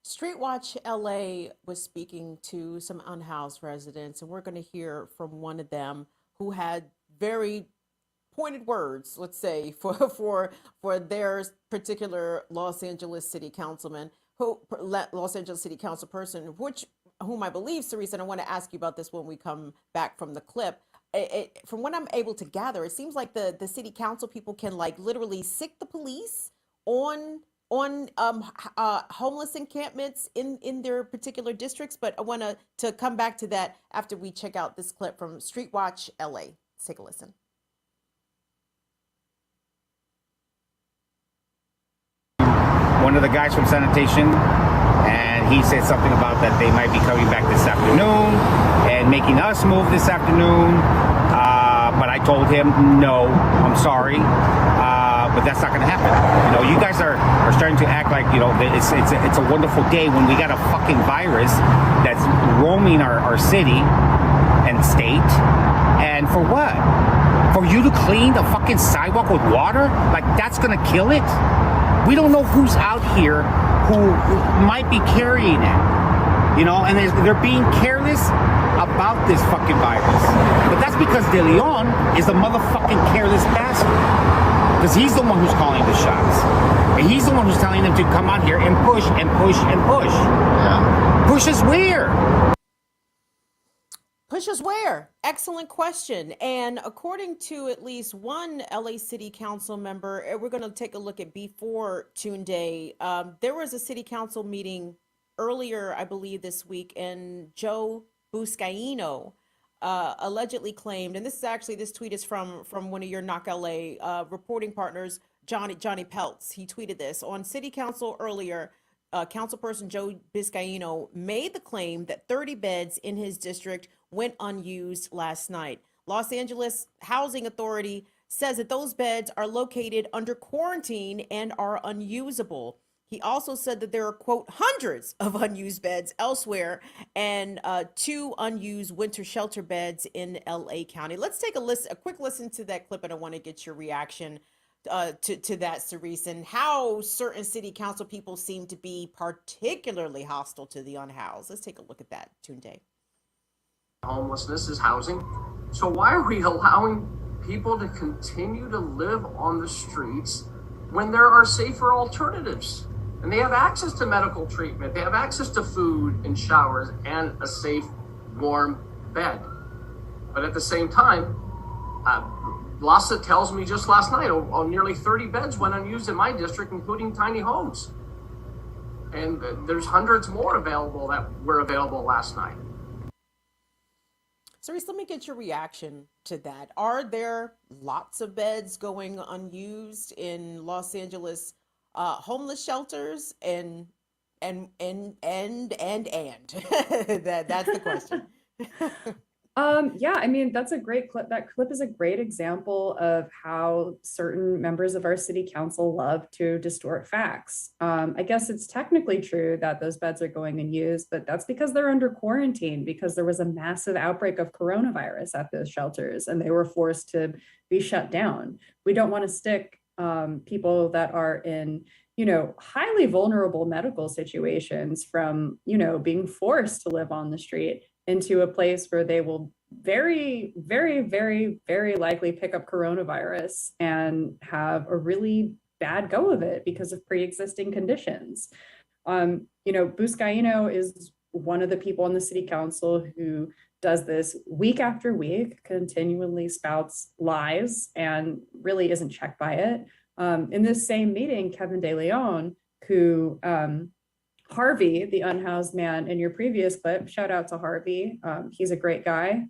Street Watch LA was speaking to some unhoused residents, and we're going to hear from one of them who had very pointed words, let's say, for their particular Los Angeles City Councilman, Los Angeles City Council person, whom I believe, Cerise, and I want to ask you about this when we come back from the clip. From what I'm able to gather, it seems like the city council people can like literally sick the police on homeless encampments in their particular districts. But I want to come back to that after we check out this clip from Street Watch LA. Let's take a listen. One of the guys from sanitation, and he said something about that they might be coming back this afternoon and making us move this afternoon. But I told him, no, I'm sorry, but that's not going to happen. You guys are starting to act like, it's a wonderful day when we got a fucking virus that's roaming our city and state. And for what? For you to clean the fucking sidewalk with water? Like, that's going to kill it? We don't know who's out here who might be carrying it, and they're being careless about this fucking virus. But that's because De Leon is the motherfucking careless bastard. Because he's the one who's calling the shots. And he's the one who's telling them to come out here and push and push and push. Yeah. Push us where? Push us where? Excellent question. And according to at least one LA City Council member, we're going to take a look at before Tunde. There was a City Council meeting earlier, I believe, this week, and Joe Buscaino allegedly claimed, and this tweet is from one of your Knock LA reporting partners, Johnny Peltz. He tweeted this on City Council earlier. Councilperson Joe Buscaino made the claim that 30 beds in his district went unused last night. Los Angeles Housing Authority says that those beds are located under quarantine and are unusable. He also said that there are, quote, hundreds of unused beds elsewhere and 2 unused winter shelter beds in LA County. Let's take a quick listen to that clip, and I want to get your reaction to that, Cerise, and how certain city council people seem to be particularly hostile to the unhoused. Let's take a look at that. Tunde. Homelessness is housing. So why are we allowing people to continue to live on the streets when there are safer alternatives? And they have access to medical treatment. They have access to food and showers and a safe, warm bed. But at the same time, LASA tells me just last night, nearly 30 beds went unused in my district, including tiny homes. And there's hundreds more available that were available last night. Cerise, let me get your reaction to that. Are there lots of beds going unused in Los Angeles homeless shelters? And That's the question. Yeah, I mean, that's a great clip. That clip is a great example of how certain members of our city council love to distort facts. I guess it's technically true that those beds are going unused, but that's because they're under quarantine because there was a massive outbreak of coronavirus at those shelters and they were forced to be shut down. We don't want to stick people that are in, highly vulnerable medical situations from, being forced to live on the street into a place where they will very, very, very, very likely pick up coronavirus and have a really bad go of it because of pre-existing conditions. Buscaino is one of the people on the city council who does this week after week, continually spouts lies and really isn't checked by it. In this same meeting, Kevin De Leon, who Harvey, the unhoused man in your previous clip, shout out to Harvey, he's a great guy,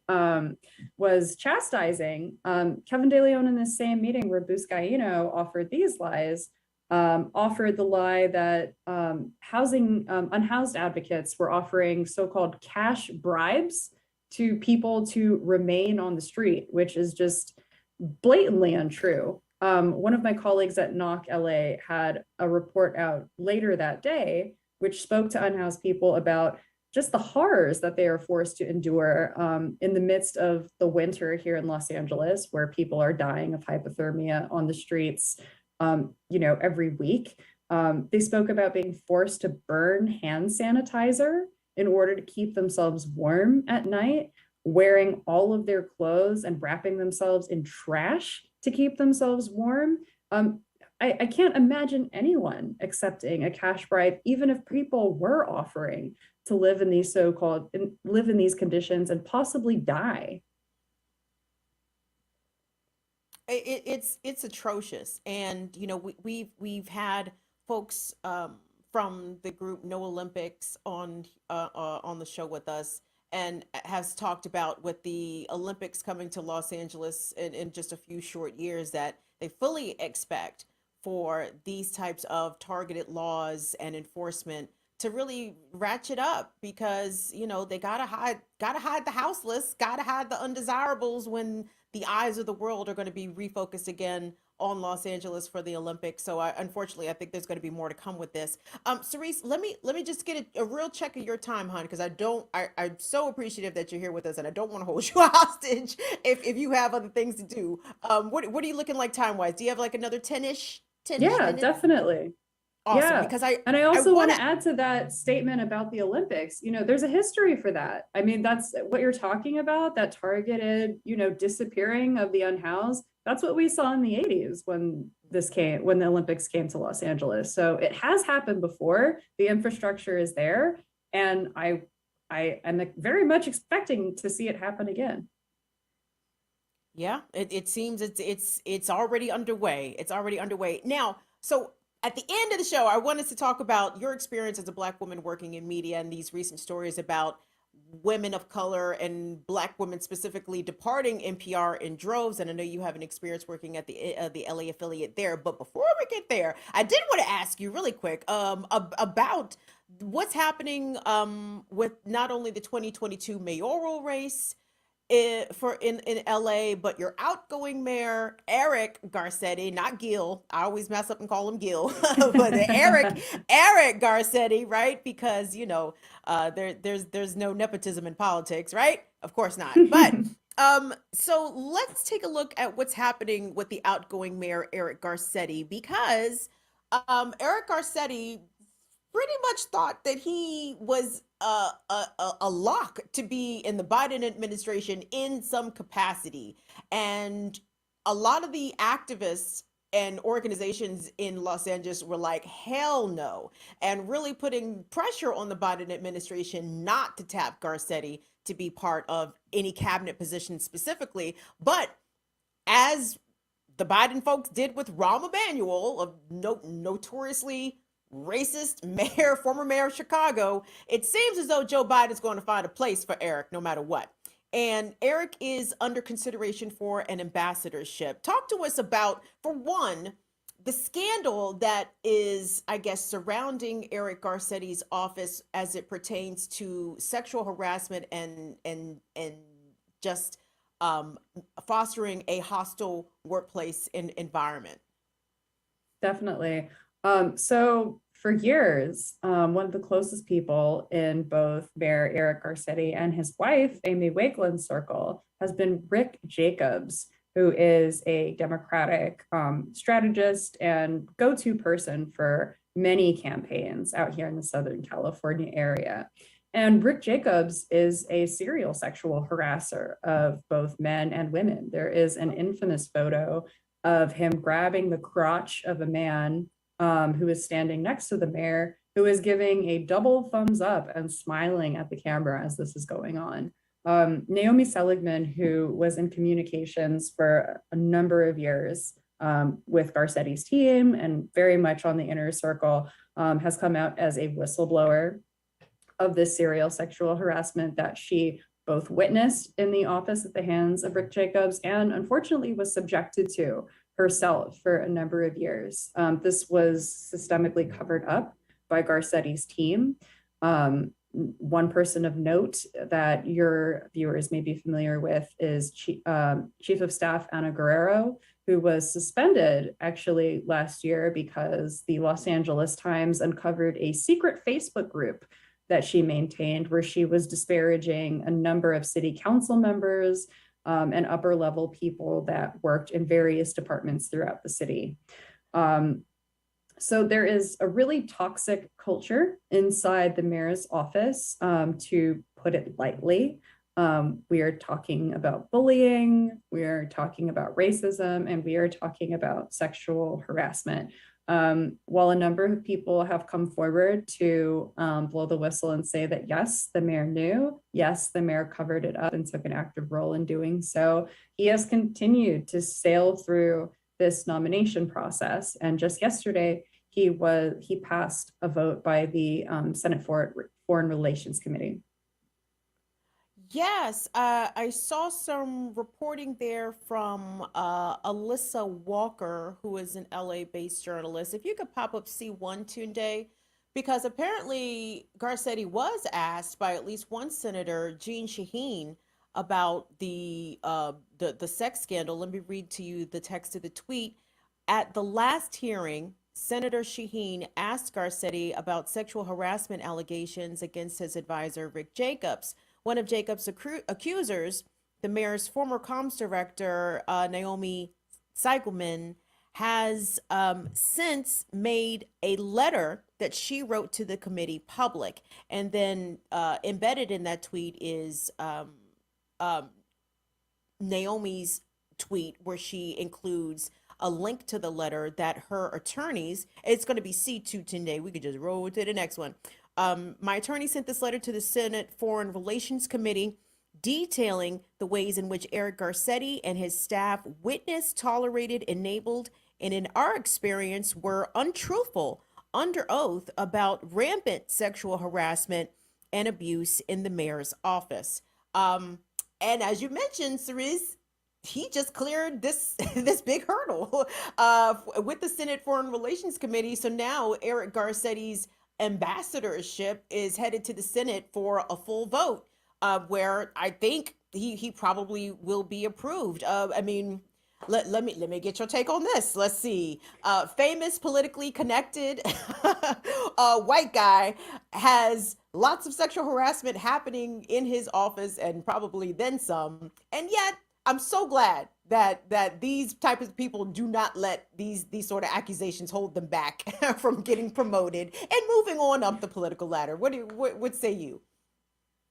was chastising Kevin De Leon in this same meeting where Buscaino offered these lies, offered the lie that unhoused advocates were offering so-called cash bribes to people to remain on the street, which is just blatantly untrue. One of my colleagues at NOC LA had a report out later that day which spoke to unhoused people about just the horrors that they are forced to endure in the midst of the winter here in Los Angeles, where people are dying of hypothermia on the streets, every week. They spoke about being forced to burn hand sanitizer in order to keep themselves warm at night, wearing all of their clothes and wrapping themselves in trash to keep themselves warm. I can't imagine anyone accepting a cash bribe, even if people were offering to live in these live in these conditions and possibly die. It's atrocious, and we've had folks from the group No Olympics on the show with us, and has talked about with the Olympics coming to Los Angeles in just a few short years that they fully expect for these types of targeted laws and enforcement to really ratchet up because they gotta hide the houseless, gotta hide the undesirables when the eyes of the world are going to be refocused again on Los Angeles for the Olympics. So unfortunately, I think there's going to be more to come with this. Cerise, let me just get a real check of your time, hon, because I'm so appreciative that you're here with us, and I don't want to hold you hostage if you have other things to do. What are you looking like time wise? Do you have like another 10-ish? Yeah, minutes? definitely. Awesome, Yeah, because I also want to add to that statement about the Olympics. There's a history for that. I mean, that's what you're talking about, that targeted, disappearing of the unhoused. That's what we saw in the 80s when the Olympics came to Los Angeles. So it has happened before. The infrastructure is there, and I am very much expecting to see it happen again. Yeah, it seems it's already underway. It's already underway now. So at the end of the show, I want us to talk about your experience as a Black woman working in media and these recent stories about women of color and Black women specifically departing NPR in droves. And I know you have an experience working at the LA affiliate there. But before we get there, I did want to ask you really quick about what's happening with not only the 2022 mayoral race in LA, but your outgoing mayor, Eric Garcetti, not Gil. I always mess up and call him Gil, but Eric Garcetti, right? Because there's no nepotism in politics, right? Of course not. But so let's take a look at what's happening with the outgoing mayor, Eric Garcetti, because Eric Garcetti pretty much thought that he was a lock to be in the Biden administration in some capacity. And a lot of the activists and organizations in Los Angeles were like, hell no, and really putting pressure on the Biden administration not to tap Garcetti to be part of any cabinet position specifically. But as the Biden folks did with Rahm Emanuel, a notoriously racist mayor, former mayor of Chicago, it seems as though Joe Biden's going to find a place for Eric no matter what. And Eric is under consideration for an ambassadorship. Talk to us about, for one, the scandal that is, I guess, surrounding Eric Garcetti's office as it pertains to sexual harassment and just fostering a hostile workplace environment. Definitely. So for years, one of the closest people in both Mayor Eric Garcetti and his wife, Amy Wakeland's circle, has been Rick Jacobs, who is a Democratic strategist and go-to person for many campaigns out here in the Southern California area. And Rick Jacobs is a serial sexual harasser of both men and women. There is an infamous photo of him grabbing the crotch of a man who is standing next to the mayor, who is giving a double thumbs up and smiling at the camera as this is going on. Naomi Seligman, who was in communications for a number of years with Garcetti's team and very much on the inner circle, has come out as a whistleblower of this serial sexual harassment that she both witnessed in the office at the hands of Rick Jacobs and unfortunately was subjected to herself for a number of years. This was systemically covered up by Garcetti's team. One person of note that your viewers may be familiar with is Chief of Staff Ana Guerrero, who was suspended actually last year because the Los Angeles Times uncovered a secret Facebook group that she maintained where she was disparaging a number of city council members and upper level people that worked in various departments throughout the city. So there is a really toxic culture inside the mayor's office, to put it lightly. We are talking about bullying, we are talking about racism, and we are talking about sexual harassment. While a number of people have come forward to blow the whistle and say that, yes, the mayor knew, yes, the mayor covered it up and took an active role in doing so, he has continued to sail through this nomination process. And just yesterday, he passed a vote by the Senate Foreign Relations Committee. Yes, I saw some reporting there from Alyssa Walker, who is an LA-based journalist. If you could pop up C1 Tunde, because apparently Garcetti was asked by at least one senator, Jeanne Shaheen, about the sex scandal. Let me read to you the text of the tweet. At the last hearing, Senator Shaheen asked Garcetti about sexual harassment allegations against his advisor, Rick Jacobs. One of Jacobs' accusers, the mayor's former comms director, Naomi Seligman, has since made a letter that she wrote to the committee public. And then embedded in that tweet is Naomi's tweet, where she includes a link to the letter that her attorneys, it's going to be C2 today. We could just roll to the next one. My attorney sent this letter to the Senate Foreign Relations Committee detailing the ways in which Eric Garcetti and his staff witnessed, tolerated, enabled, and in our experience were untruthful under oath about rampant sexual harassment and abuse in the mayor's office. And as you mentioned, Cerise, he just cleared this big hurdle with the Senate Foreign Relations Committee. So now Eric Garcetti's ambassadorship is headed to the Senate for a full vote, where I think he probably will be approved. I mean, let me get your take on this. Let's see. Famous, politically connected white guy has lots of sexual harassment happening in his office and probably then some. And yet I'm so glad that these type of people do not let these sort of accusations hold them back from getting promoted and moving on up the political ladder. What say you?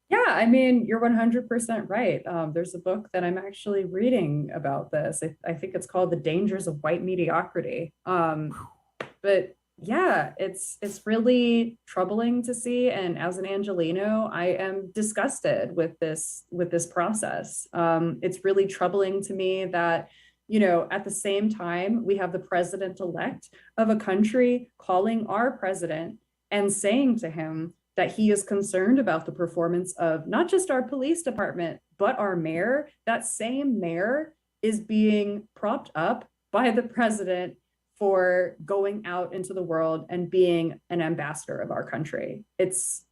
Yeah, I mean, you're 100% right. There's a book that I'm actually reading about this. I think it's called The Dangers of White Mediocrity. But yeah, it's really troubling to see. And as an Angelino, I am disgusted with this process. It's really troubling to me that, you know, at the same time, we have the president-elect of a country calling our president and saying to him that he is concerned about the performance of not just our police department, but our mayor. That same mayor is being propped up by the president for going out into the world and being an ambassador of our country. It's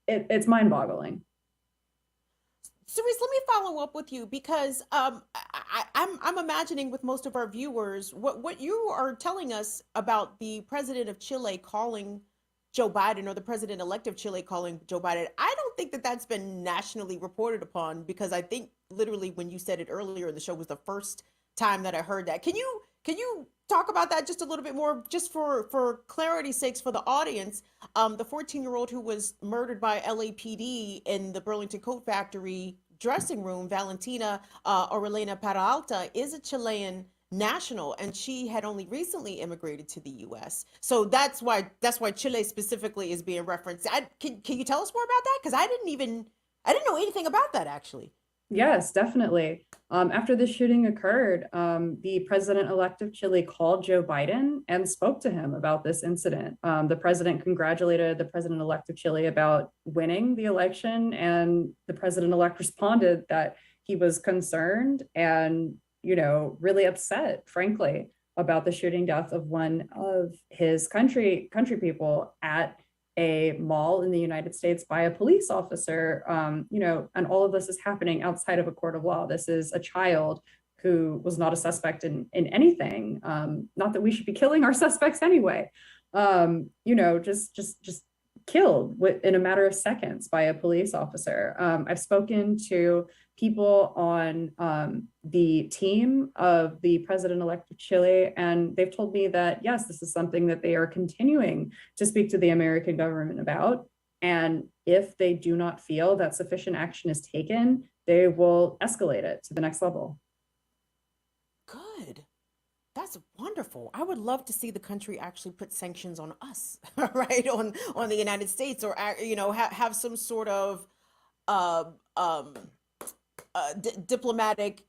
mind-boggling. Cerise, let me follow up with you because I'm imagining with most of our viewers what you are telling us about the president of Chile calling Joe Biden, or the president-elect of Chile calling Joe Biden. I don't think that that's been nationally reported upon, because I think literally when you said it earlier in the show was the first time that I heard that. Can you talk about that just a little bit more, just for clarity's sakes for the audience? The 14-year-old who was murdered by LAPD in the Burlington Coat Factory dressing room, Valentina Orellana-Peralta, is a Chilean national, and she had only recently immigrated to the U.S. So that's why Chile specifically is being referenced. Can you tell us more about that? Because I didn't know anything about that, actually. Yes, definitely. After the shooting occurred, the president-elect of Chile called Joe Biden and spoke to him about this incident. The president congratulated the president-elect of Chile about winning the election, and the president-elect responded that he was concerned and, really upset, frankly, about the shooting death of one of his country people at a mall in the United States by a police officer. And all of this is happening outside of a court of law. This is a child who was not a suspect in anything. Not that we should be killing our suspects anyway. Just killed in a matter of seconds by a police officer. I've spoken to people on the team of the president-elect of Chile, and they've told me that, yes, this is something that they are continuing to speak to the American government about. And if they do not feel that sufficient action is taken, they will escalate it to the next level. Good. That's wonderful. I would love to see the country actually put sanctions on us, right? On the United States, or have some sort of diplomatic,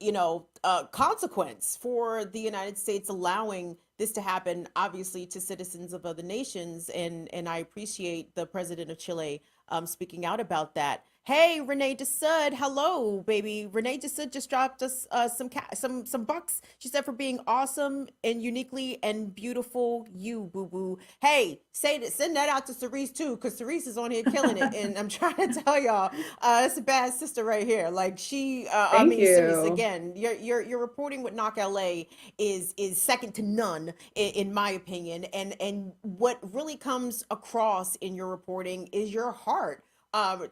consequence for the United States allowing this to happen, obviously, to citizens of other nations. And I appreciate the president of Chile speaking out about that. Hey, Renee DeSud, hello, baby. Renee DeSud just dropped us some bucks. She said, for being awesome and uniquely and beautiful, you, boo boo. Hey, send that out to Cerise too, because Cerise is on here killing it. And I'm trying to tell y'all, that's a bad sister right here. Like Thank you. Cerise, again, your reporting with Knock LA is second to none in my opinion. And what really comes across in your reporting is your heart.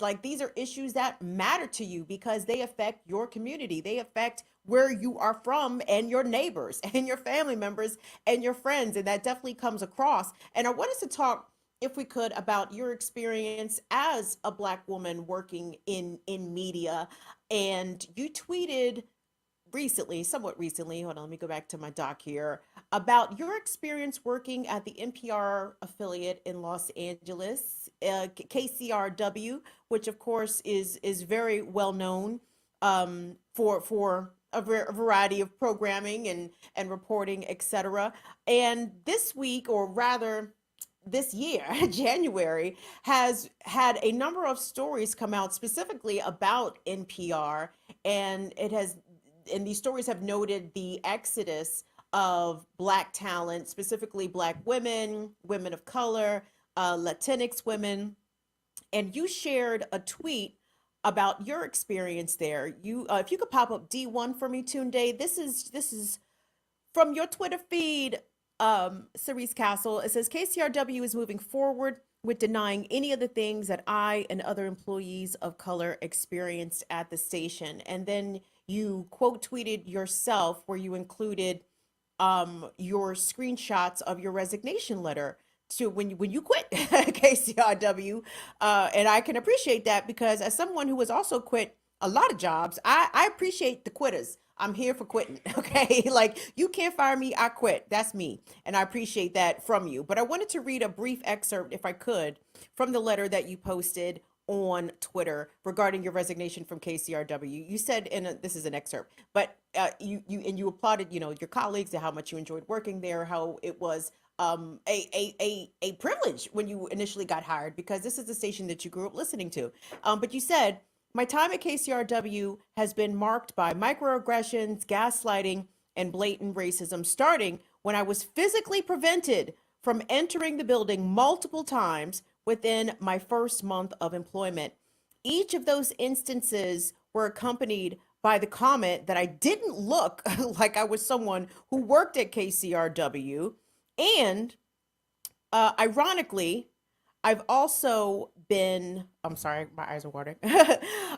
Like, these are issues that matter to you because they affect your community. They affect where you are from and your neighbors and your family members and your friends. And that definitely comes across. And I wanted to talk, if we could, about your experience as a Black woman working in media. And you tweeted somewhat recently, hold on, let me go back to my doc here, about your experience working at the NPR affiliate in Los Angeles, KCRW, which of course is very well known for a variety of programming and reporting, etc. And this week, or rather this year, January, has had a number of stories come out specifically about NPR, and these stories have noted the exodus of Black talent, specifically Black women, women of color, Latinx women. And you shared a tweet about your experience there. You, if you could pop up D1 for me, Tunde. This is from your Twitter feed, Cerise Castle. It says, KCRW is moving forward with denying any of the things that I and other employees of color experienced at the station. And then you quote tweeted yourself, where you included your screenshots of your resignation letter to when you quit KCRW. And I can appreciate that, because as someone who has also quit a lot of jobs, I appreciate the quitters. I'm here for quitting, okay? Like, you can't fire me, I quit. That's me. And I appreciate that from you. But I wanted to read a brief excerpt, if I could, from the letter that you posted on Twitter regarding your resignation from KCRW. You said, this is an excerpt, but you applauded, your colleagues, and how much you enjoyed working there, how it was a privilege when you initially got hired, because this is the station that you grew up listening to. But you said, my time at KCRW has been marked by microaggressions, gaslighting, and blatant racism, starting when I was physically prevented from entering the building multiple times within my first month of employment. Each of those instances were accompanied by the comment that I didn't look like I was someone who worked at KCRW. And ironically, I've also been, I'm sorry, my eyes are watering.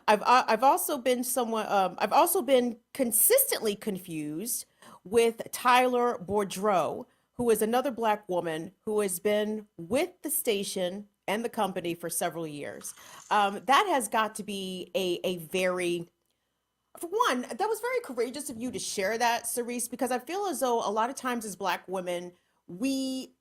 I've also been someone, I've also been consistently confused with Tyler Boudreaux, who is another Black woman who has been with the station and the company for several years. That has got to be a very, for one, that was very courageous of you to share that, Cerise, because I feel as though a lot of times as Black women, we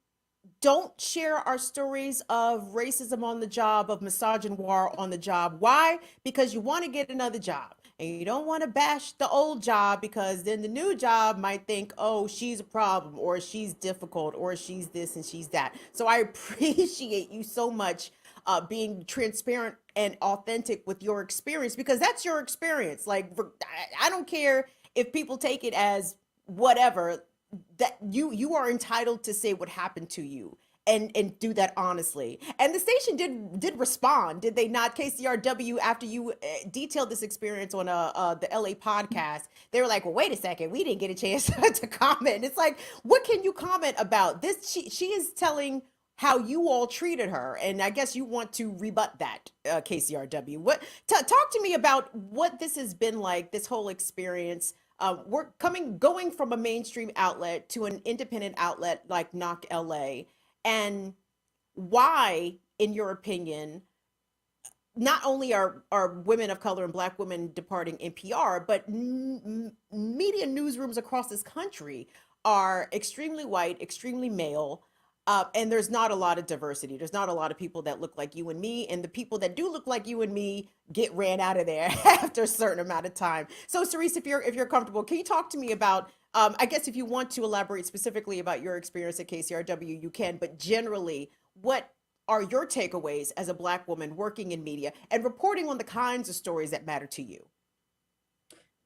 don't share our stories of racism on the job, of misogynoir on the job. Why? Because you want to get another job and you don't want to bash the old job, because then the new job might think, oh, she's a problem, or she's difficult, or she's this and she's that. So I appreciate you so much being transparent and authentic with your experience, because that's your experience. Like, I don't care if people take it as whatever, that you are entitled to say what happened to you, and do that honestly. And the station did respond, did they not? KCRW, after you detailed this experience on the LA podcast, they were like, well, wait a second, we didn't get a chance to comment. It's like, what can you comment about this? She is telling how you all treated her, and I guess you want to rebut that, KCRW. Talk to me about what this has been like, this whole experience. We're going from a mainstream outlet to an independent outlet like Knock LA, and why, in your opinion, not only are women of color and Black women departing NPR, but media newsrooms across this country are extremely white, extremely male, and there's not a lot of diversity. There's not a lot of people that look like you and me, and the people that do look like you and me get ran out of there after a certain amount of time. So, Cerise, if you're comfortable, can you talk to me about? I guess if you want to elaborate specifically about your experience at KCRW, you can. But generally, what are your takeaways as a Black woman working in media and reporting on the kinds of stories that matter to you?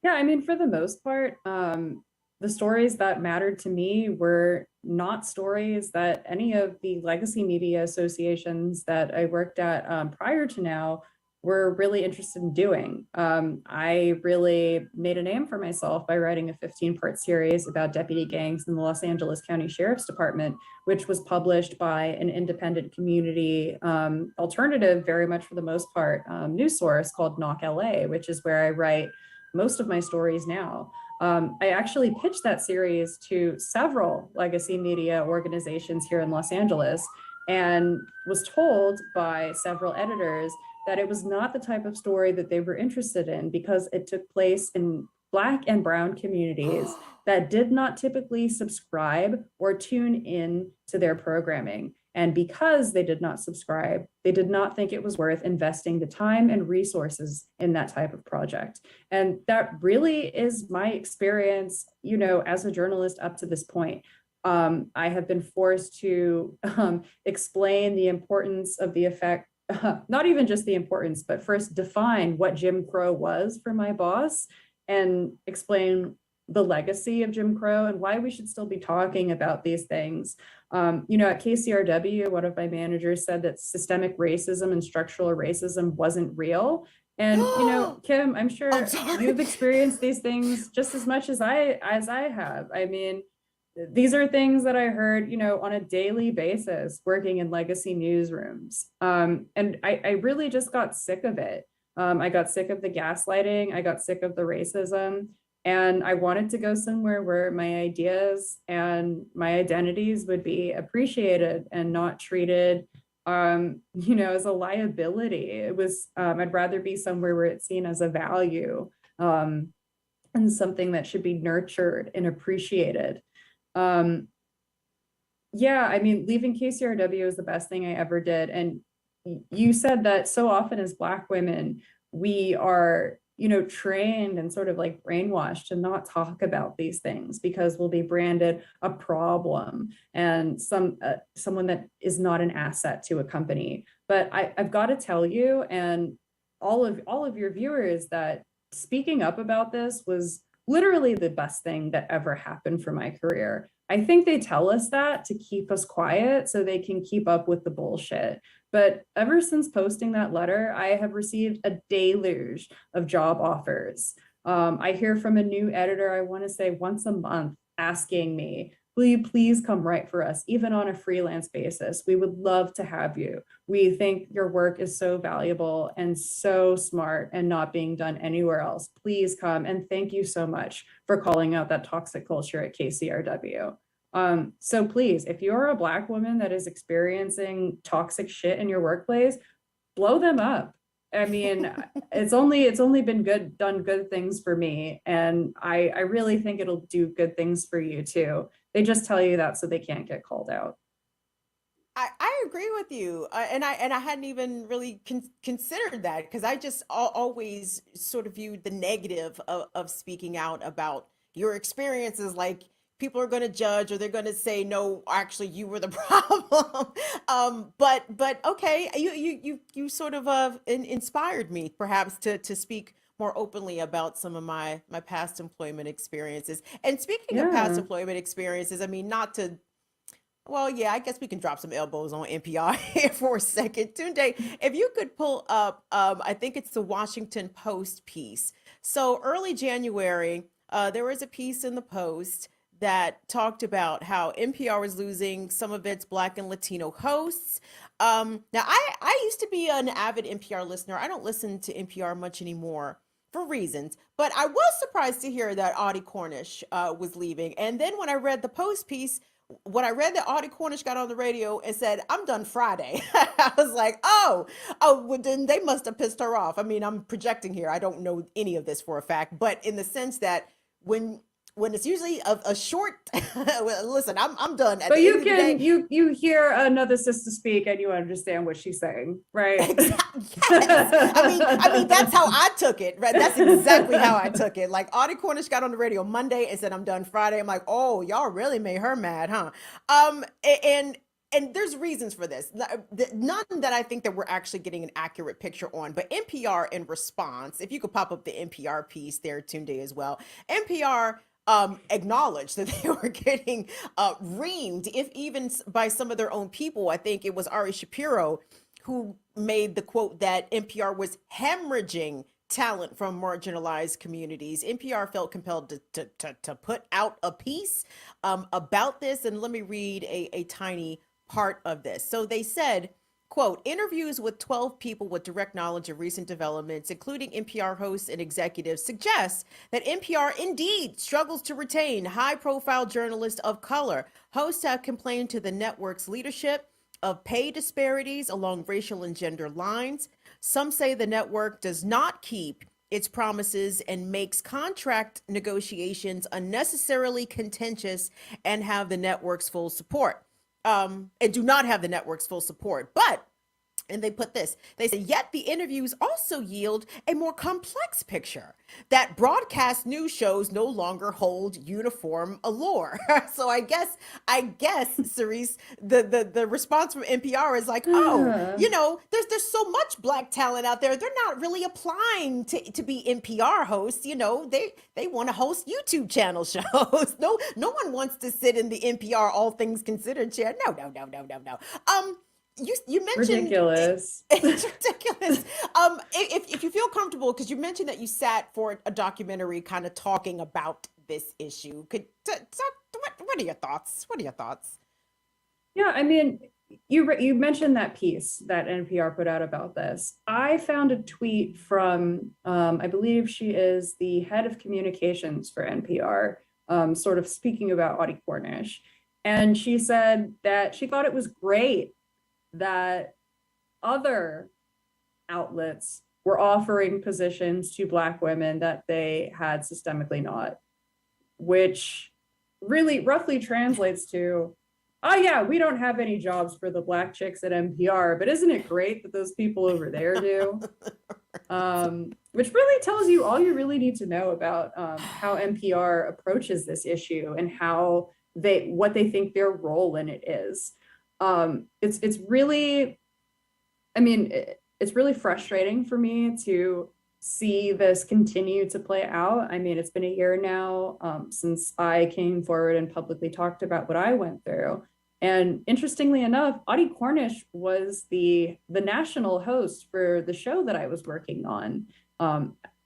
Yeah, I mean, for the most part, the stories that mattered to me were not stories that any of the legacy media associations that I worked at prior to now were really interested in doing. I really made a name for myself by writing a 15-part series about deputy gangs in the Los Angeles County Sheriff's Department, which was published by an independent community alternative, very much for the most part, news source called Knock LA, which is where I write most of my stories now. I actually pitched that series to several legacy media organizations here in Los Angeles, and was told by several editors that it was not the type of story that they were interested in, because it took place in Black and Brown communities that did not typically subscribe or tune in to their programming. And because they did not subscribe, they did not think it was worth investing the time and resources in that type of project. And that really is my experience, you know, as a journalist up to this point. I have been forced to explain the importance of the effect, not even just the importance, but first define what Jim Crow was for my boss, and explain the legacy of Jim Crow and why we should still be talking about these things. You know, at KCRW, one of my managers said that systemic racism and structural racism wasn't real. And, you know, Kim, I'm sure you've experienced these things just as much as I have. I mean, these are things that I heard, you know, on a daily basis working in legacy newsrooms. And I really just got sick of it. I got sick of the gaslighting. I got sick of the racism. And I wanted to go somewhere where my ideas and my identities would be appreciated and not treated, you know, as a liability. It was, I'd rather be somewhere where it's seen as a value, and something that should be nurtured and appreciated. Yeah, I mean, leaving KCRW was the best thing I ever did. And you said that so often as Black women, we are, you know, trained and sort of like brainwashed to not talk about these things because we'll be branded a problem and someone that is not an asset to a company. But I've got to tell you, and all of your viewers, that speaking up about this was literally the best thing that ever happened for my career. I think they tell us that to keep us quiet so they can keep up with the bullshit. But ever since posting that letter, I have received a deluge of job offers. I hear from a new editor, I want to say once a month, asking me, will you please come write for us, even on a freelance basis? We would love to have you. We think your work is so valuable and so smart and not being done anywhere else. Please come, and thank you so much for calling out that toxic culture at KCRW. So please, if you're a Black woman that is experiencing toxic shit in your workplace, blow them up. I mean, it's only been done good things for me. And I really think it'll do good things for you too. They just tell you that so they can't get called out. I agree with you, and I hadn't even really considered that, because I just always sort of viewed the negative of speaking out about your experiences, like people are going to judge, or they're going to say, no, actually you were the problem. But okay, you sort of inspired me perhaps to speak more openly about some of my past employment experiences. And speaking of past employment experiences, I mean, not to, well, yeah, I guess we can drop some elbows on NPR here for a second. Tunde, if you could pull up, I think it's the Washington Post piece. So early January, there was a piece in the Post that talked about how NPR was losing some of its Black and Latino hosts. Now, I used to be an avid NPR listener. I don't listen to NPR much anymore for reasons, but I was surprised to hear that Audie Cornish was leaving. And then when I read the Post piece, when I read that Audie Cornish got on the radio and said, I'm done Friday, I was like, oh, well, then they must have pissed her off. I mean, I'm projecting here. I don't know any of this for a fact, but in the sense that when it's usually a short, well, listen, I'm done. But you can, you hear another sister speak and you understand what she's saying, right? Exactly. Yes. I mean, that's how I took it, right? That's exactly how I took it. Like Audie Cornish got on the radio Monday and said, I'm done Friday. I'm like, oh, y'all really made her mad, huh? And there's reasons for this. None that I think that we're actually getting an accurate picture on, but NPR in response, if you could pop up the NPR piece there, Tunde, as well. NPR acknowledged that they were getting reamed, if even by some of their own people. I think it was Ari Shapiro who made the quote that NPR was hemorrhaging talent from marginalized communities. NPR felt compelled to put out a piece about this, and let me read a tiny part of this. So they said, quote, interviews with 12 people with direct knowledge of recent developments, including NPR hosts and executives, suggest that NPR indeed struggles to retain high-profile journalists of color. Hosts have complained to the network's leadership of pay disparities along racial and gender lines. Some say the network does not keep its promises and makes contract negotiations unnecessarily contentious and have the network's full support. And do not have the network's full support. But, and they put this, they say, yet the interviews also yield a more complex picture that broadcast news shows no longer hold uniform allure. So I guess, Cerise, the response from NPR is like, oh, you know, there's so much Black talent out there. They're not really applying to be NPR hosts. You know, they want to host YouTube channel shows. No one wants to sit in the NPR All Things Considered chair. No. You mentioned ridiculous. It's ridiculous. If you feel comfortable, because you mentioned that you sat for a documentary kind of talking about this issue, what are your thoughts? Yeah, I mean, you mentioned that piece that NPR put out about this. I found a tweet from, I believe she is the head of communications for NPR, sort of speaking about Audie Cornish. And she said that she thought it was great that other outlets were offering positions to Black women that they had systemically not, which really roughly translates to, oh yeah, we don't have any jobs for the Black chicks at NPR, but isn't it great that those people over there do? Which really tells you all you really need to know about how NPR approaches this issue and how what they think their role in it is. It's really, I mean, it's really frustrating for me to see this continue to play out. I mean, it's been a year now since I came forward and publicly talked about what I went through. And interestingly enough, Audie Cornish was the national host for the show that I was working on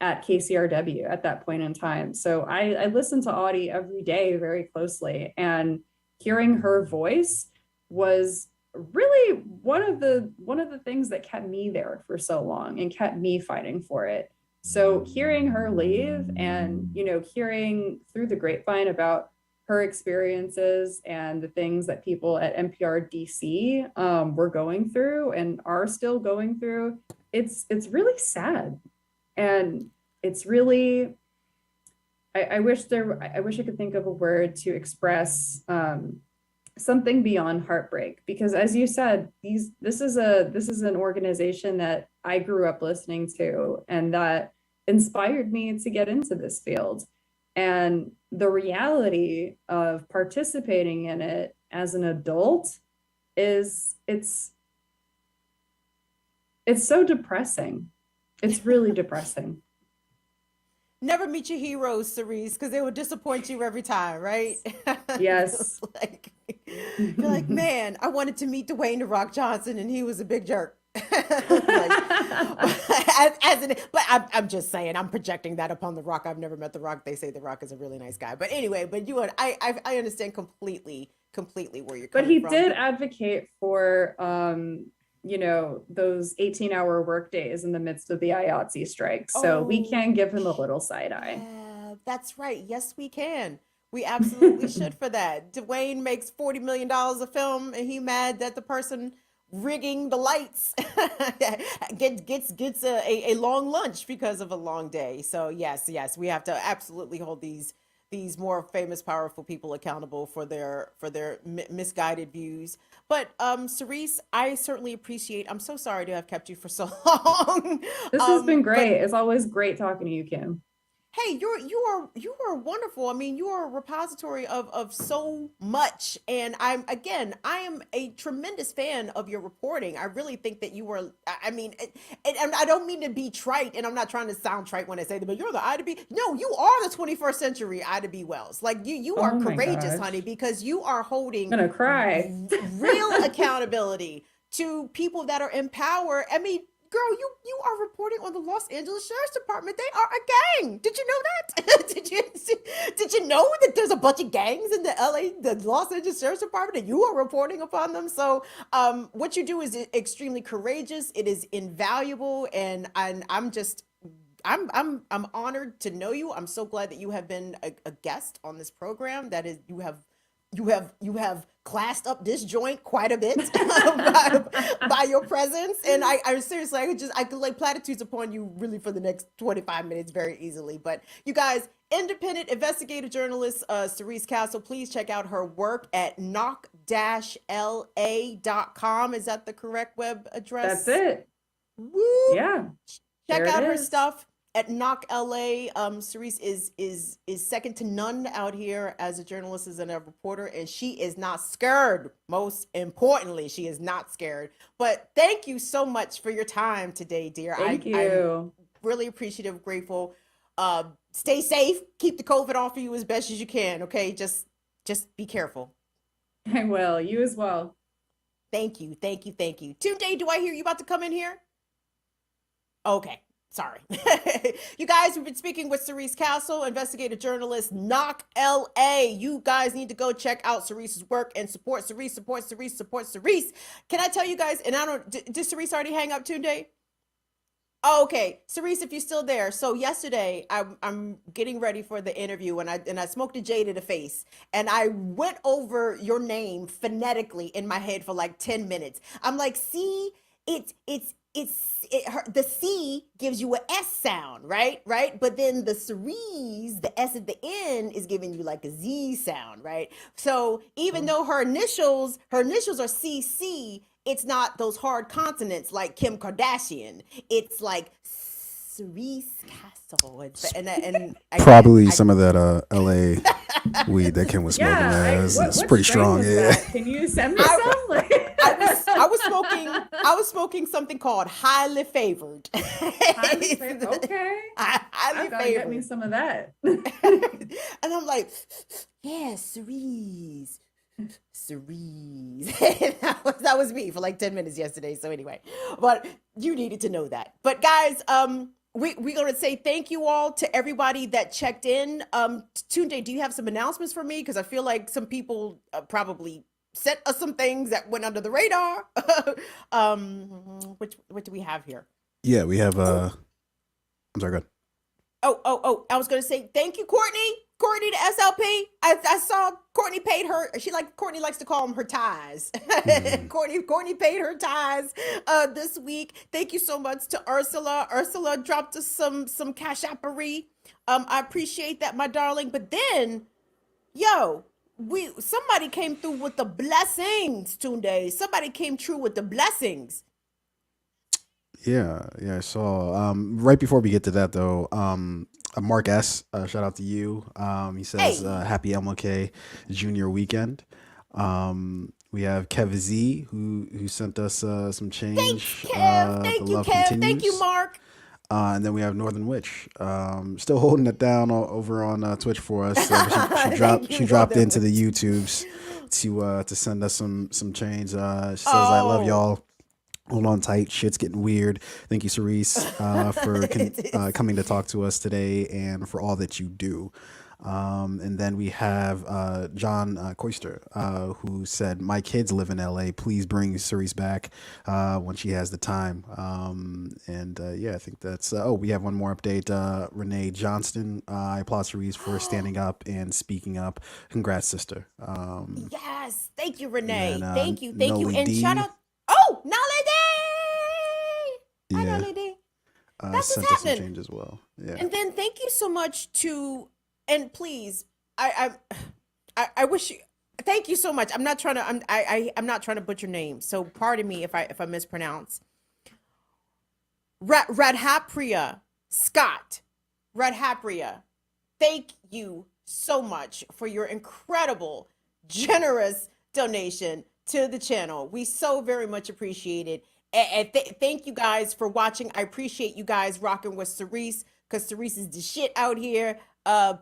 at KCRW at that point in time. So I listened to Audie every day very closely, and hearing her voice was really one of the things that kept me there for so long and kept me fighting for it. So hearing her leave and, you know, hearing through the grapevine about her experiences and the things that people at NPR DC were going through and are still going through, it's really sad. And it's really, I wish I could think of a word to express something beyond heartbreak, because as you said, this is an organization that I grew up listening to and that inspired me to get into this field. And the reality of participating in it as an adult is it's so depressing. It's really depressing. Never meet your heroes, Cerise, because they will disappoint you every time, right? Yes. You're like, man, I wanted to meet Dwayne "The Rock" Johnson, and he was a big jerk. I'm just saying, I'm projecting that upon The Rock. I've never met The Rock. They say The Rock is a really nice guy. But anyway, I understand completely where you're coming from. But he did advocate for you know, those 18-hour work days in the midst of the IATSE strike. So we can give him a little side eye. Yeah, that's right. Yes, we can. We absolutely should for that. Dwayne makes $40 million a film, and he mad that the person rigging the lights gets a long lunch because of a long day. So yes, we have to absolutely hold these more famous, powerful people accountable for their misguided views. But Cerise, I certainly appreciate. I'm so sorry to have kept you for so long. This has been great. It's always great talking to you, Kim. Hey, you are wonderful. I mean, you are a repository of so much, and I am a tremendous fan of your reporting. I really think that you are. I mean, and I don't mean to be trite, and I'm not trying to sound trite when I say that, but you're the Ida B. No, you are the 21st century Ida B. Wells. Like you are courageous, honey, because you are holding I'm gonna cry. real accountability to people that are in power. I mean, girl, you are reporting on the Los Angeles Sheriff's Department. They are a gang. Did you know that? Did you know that there's a bunch of gangs in the Los Angeles Sheriff's Department, and you are reporting upon them? So what you do is extremely courageous. It is invaluable, and I'm honored to know you. I'm so glad that you have been a guest on this program. That is, you have classed up this joint quite a bit by your presence, and I seriously, I could lay platitudes upon you really for the next 25 minutes very easily. But you guys, independent investigative journalist Cerise Castle, please check out her work at knock-la.com. Is that the correct web address? That's it. Woo! Yeah. Check There out it her is. stuff at Knock LA. Cerise is second to none out here as a journalist, as a reporter, and she is not scared. Most importantly, she is not scared. But thank you so much for your time today, dear. Thank you. I'm really appreciative, grateful. Stay safe. Keep the COVID off of you as best as you can. Okay, just be careful. I will. You as well. Thank you. Tunde, do I hear you about to come in here? Okay. Sorry. You guys, we've been speaking with Cerise Castle, investigative journalist, Knock LA. You guys need to go check out Cerise's work and support Cerise. Can I tell you guys, and did Cerise already hang up Tunde? Oh, okay. Cerise, if you're still there. So yesterday, I'm getting ready for the interview, and I smoked a J to the face, and I went over your name phonetically in my head for like 10 minutes. I'm like, see, the C gives you a S sound, right? But then the Cerise, the S at the end is giving you like a Z sound, right? So even though her initials are CC, it's not those hard consonants like Kim Kardashian. It's like Cerise Castle. And probably some of that LA weed that Kim was smoking. Yeah, It's pretty strong. Yeah. Can you send me some? I was smoking I was smoking something called highly favored. Highly favored. Okay. Highly I gotta get me favored. some of that. And I'm like, yeah, Cerise. Cerise. that was me for like 10 minutes yesterday. So anyway, but you needed to know that. But guys, we're gonna say thank you all to everybody that checked in. Tunde, do you have some announcements for me? Because I feel like some people probably sent us some things that went under the radar. What do we have here? Yeah, we have. I'm sorry, go ahead. Oh, I was going to say, thank you, Courtney. Courtney, the SLP. I saw Courtney paid her. Courtney likes to call them her ties. Courtney paid her ties this week. Thank you so much to Ursula. Ursula dropped us some cash appery. I appreciate that, my darling. But then, somebody came through with the blessings, Tunde. Somebody came through with the blessings. Yeah, I saw. Right before we get to that, though, Mark S. Shout out to you. He says, "Happy MLK Junior Weekend." We have Kev Z who sent us some change. Thanks, Kev. Thank you, Kev. Continues. Thank you, Mark. And then we have Northern Witch, still holding it down over on Twitch for us. She dropped into the YouTubes to send us some change. She says, "I love y'all. Hold on tight. Shit's getting weird. Thank you, Cerise, for coming to talk to us today and for all that you do." And then we have John Koister, who said, "My kids live in LA. Please bring Cerise back when she has the time." I think that's. We have one more update. Renee Johnston, I applaud Cerise for standing up and speaking up. Congrats, sister. Yes, thank you, Renee. And, thank you, Noli and D. shout out. Oh, Nolly D. Hi, Yeah. Nolly D. That's sent what's us some happening. change as well. Yeah. And then thank you so much to, and please, I wish you. Thank you so much. I'm not trying to butcher names, so pardon me if I mispronounce. Radhapria Scott. Radhapria, thank you so much for your incredible, generous donation to the channel. We so very much appreciate it. And thank you guys for watching. I appreciate you guys rocking with Cerise, because Cerise is the shit out here.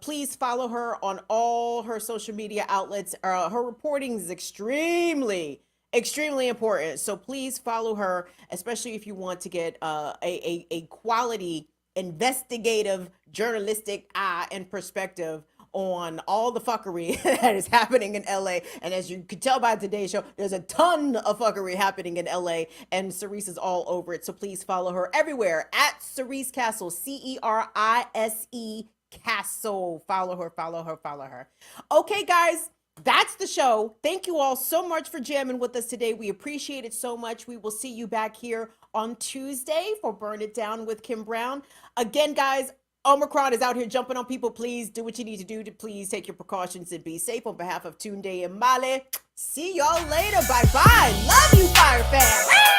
Please follow her on all her social media outlets. Her reporting is extremely important. So please follow her, especially if you want to get a quality investigative journalistic eye and perspective on all the fuckery that is happening in LA. And as you could tell by today's show, there's a ton of fuckery happening in LA, and Cerise is all over it. So please follow her everywhere at Cerise Castle, Cerise Castle. Follow her. Okay, guys, that's the show. Thank you all so much for jamming with us today. We appreciate it so much. We will see you back here on Tuesday for Burn It Down with Kim Brown. Again, guys, Omicron is out here jumping on people. Please do what you need to do to please take your precautions and be safe. On behalf of Tunde and Male, see y'all later. Bye-bye. Love you, Fire Fam.